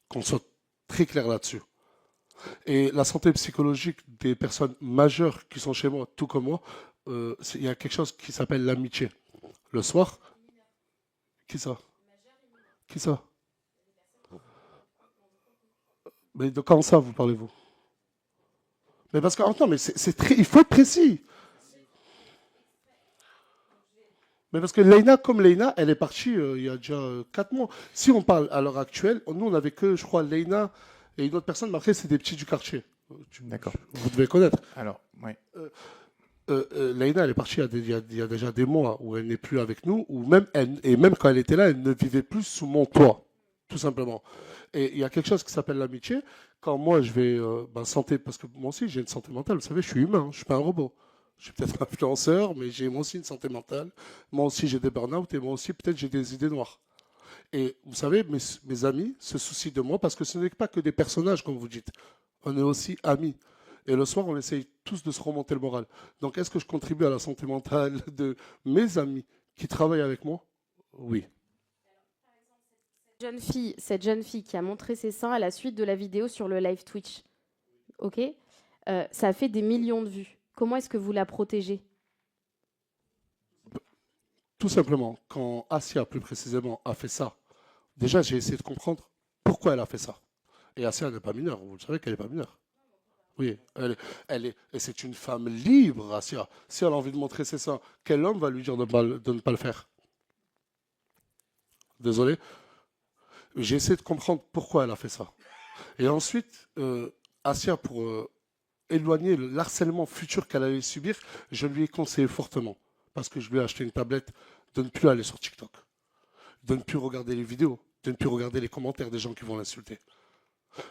Qu'on soit très clair là-dessus. Et la santé psychologique des personnes majeures qui sont chez moi, tout comme moi, il y a quelque chose qui s'appelle l'amitié. Le soir, qui ça? Qui ça? Mais de quand ça vous parlez-vous? Mais parce que attends, mais il faut être précis. Mais parce que Leïna, elle est partie il y a déjà 4 mois. Si on parle à l'heure actuelle, nous on n'avait que, je crois, Leïna et une autre personne, mais après c'est des petits du quartier. D'accord. Vous devez connaître. Alors, oui. Leïna, elle est partie il y a déjà des mois où elle n'est plus avec nous, et même quand elle était là, elle ne vivait plus sous mon toit, tout simplement. Et il y a quelque chose qui s'appelle l'amitié. Quand moi, je vais santé, parce que moi aussi, j'ai une santé mentale, vous savez, je suis humain, je ne suis pas un robot. Je suis peut-être un influenceur, mais j'ai moi aussi une santé mentale. Moi aussi, j'ai des burn-out, et moi aussi, peut-être, j'ai des idées noires. Et vous savez, mes amis se soucient de moi, parce que ce n'est pas que des personnages, comme vous dites. On est aussi amis. Et le soir, on essaye tous de se remonter le moral. Donc, est-ce que je contribue à la santé mentale de mes amis qui travaillent avec moi? Oui. Cette jeune fille qui a montré ses seins à la suite de la vidéo sur le live Twitch, ok, ça a fait des millions de vues. Comment est-ce que vous la protégez? Tout simplement, quand Asia, plus précisément, a fait ça, déjà, j'ai essayé de comprendre pourquoi elle a fait ça. Et Asia n'est pas mineure. Vous savez qu'elle n'est pas mineure. Oui, et c'est une femme libre, Asia. Si elle a envie de montrer ses seins, quel homme va lui dire de ne pas le faire? Désolé. J'ai essayé de comprendre pourquoi elle a fait ça. Et ensuite, Asia, pour éloigner l'harcèlement futur qu'elle allait subir, je lui ai conseillé fortement, parce que je lui ai acheté une tablette, de ne plus aller sur TikTok, de ne plus regarder les vidéos, de ne plus regarder les commentaires des gens qui vont l'insulter.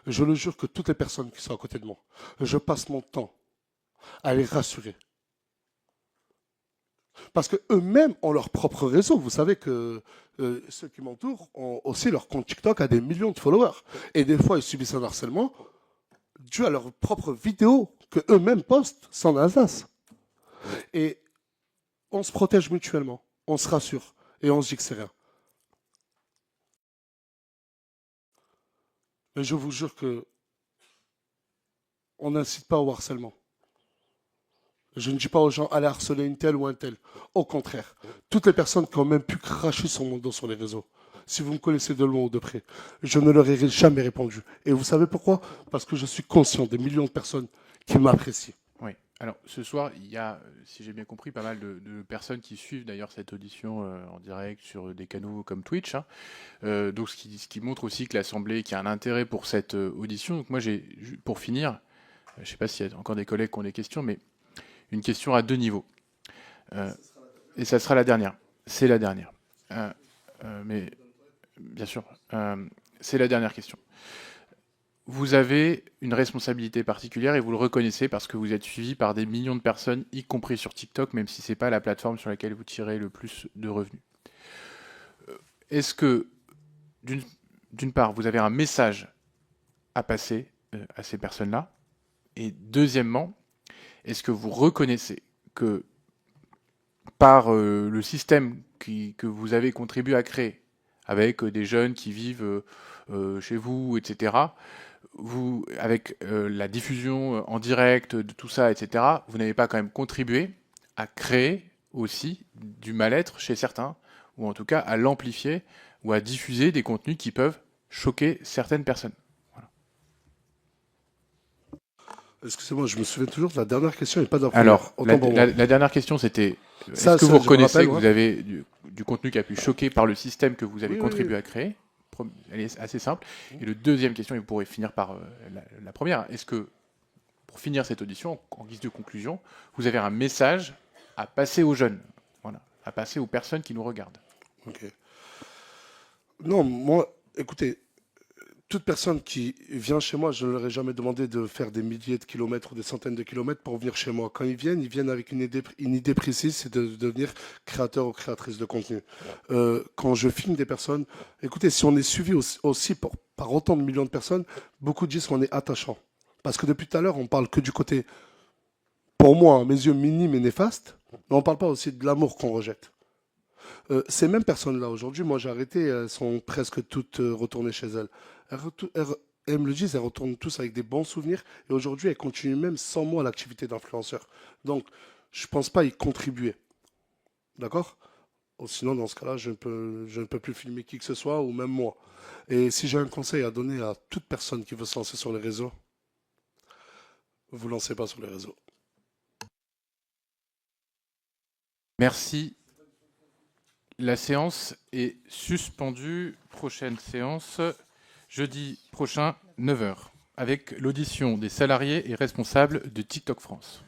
Je le jure que toutes les personnes qui sont à côté de moi, je passe mon temps à les rassurer. Parce qu'eux-mêmes ont leur propre réseau. Vous savez que ceux qui m'entourent ont aussi leur compte TikTok à des millions de followers. Et des fois, ils subissent un harcèlement dû à leurs propres vidéos qu'eux-mêmes postent sans Alsace. Et on se protège mutuellement, on se rassure et on se dit que c'est rien. Mais je vous jure que on n'incite pas au harcèlement. Je ne dis pas aux gens allez harceler une telle ou un tel. Au contraire, toutes les personnes qui ont même pu cracher sur mon dos sur les réseaux, si vous me connaissez de loin ou de près, je ne leur ai jamais répondu. Et vous savez pourquoi? Parce que je suis conscient des millions de personnes qui m'apprécient. Oui. Alors, ce soir, il y a, si j'ai bien compris, pas mal de personnes qui suivent d'ailleurs cette audition en direct sur des canaux comme Twitch. Hein. Donc, ce qui montre aussi que l'Assemblée, qui a un intérêt pour cette audition. Donc, moi, pour finir, je ne sais pas s'il y a encore des collègues qui ont des questions, mais une question à deux niveaux. Et ça sera la dernière. C'est la dernière. Mais, bien sûr, c'est la dernière question. Vous avez une responsabilité particulière et vous le reconnaissez parce que vous êtes suivi par des millions de personnes, y compris sur TikTok, même si ce n'est pas la plateforme sur laquelle vous tirez le plus de revenus. Est-ce que, d'une part, vous avez un message à passer à ces personnes-là? Et deuxièmement, est-ce que vous reconnaissez que par le système que vous avez contribué à créer, avec des jeunes qui vivent chez vous, etc., avec la diffusion en direct de tout ça, etc., vous n'avez pas quand même contribué à créer aussi du mal-être chez certains, ou en tout cas à l'amplifier, ou à diffuser des contenus qui peuvent choquer certaines personnes. Voilà. Excusez-moi, je me souviens toujours de la dernière question et pas de la première. Alors, la dernière question, c'était est-ce que vous reconnaissez que vous avez du contenu qui a pu choquer par le système que vous avez contribué à créer? Elle est assez simple. Et la deuxième question, et vous pourrez finir par la première, est-ce que, pour finir cette audition, en guise de conclusion, vous avez un message à passer aux jeunes, voilà, à passer aux personnes qui nous regardent? Ok. Non, moi, écoutez, toute personne qui vient chez moi, je ne leur ai jamais demandé de faire des milliers de kilomètres ou des centaines de kilomètres pour venir chez moi. Quand ils viennent avec une idée précise, c'est de devenir créateur ou créatrice de contenu. Quand je filme des personnes, écoutez, si on est suivi aussi par autant de millions de personnes, beaucoup disent qu'on est attachant. Parce que depuis tout à l'heure, on parle que du côté, pour moi, à mes yeux, minime et néfaste, mais on ne parle pas aussi de l'amour qu'on rejette. Ces mêmes personnes-là, aujourd'hui, moi j'ai arrêté, elles sont presque toutes retournées chez elles. Elles me le disent, elles retournent tous avec des bons souvenirs. Et aujourd'hui, elles continuent même sans moi l'activité d'influenceur. Donc, je ne pense pas y contribuer. D'accord? Sinon, dans ce cas-là, je ne peux plus filmer qui que ce soit, ou même moi. Et si j'ai un conseil à donner à toute personne qui veut se lancer sur les réseaux, vous ne lancez pas sur les réseaux. Merci. La séance est suspendue. Prochaine séance, jeudi prochain, 9h, avec l'audition des salariés et responsables de TikTok France.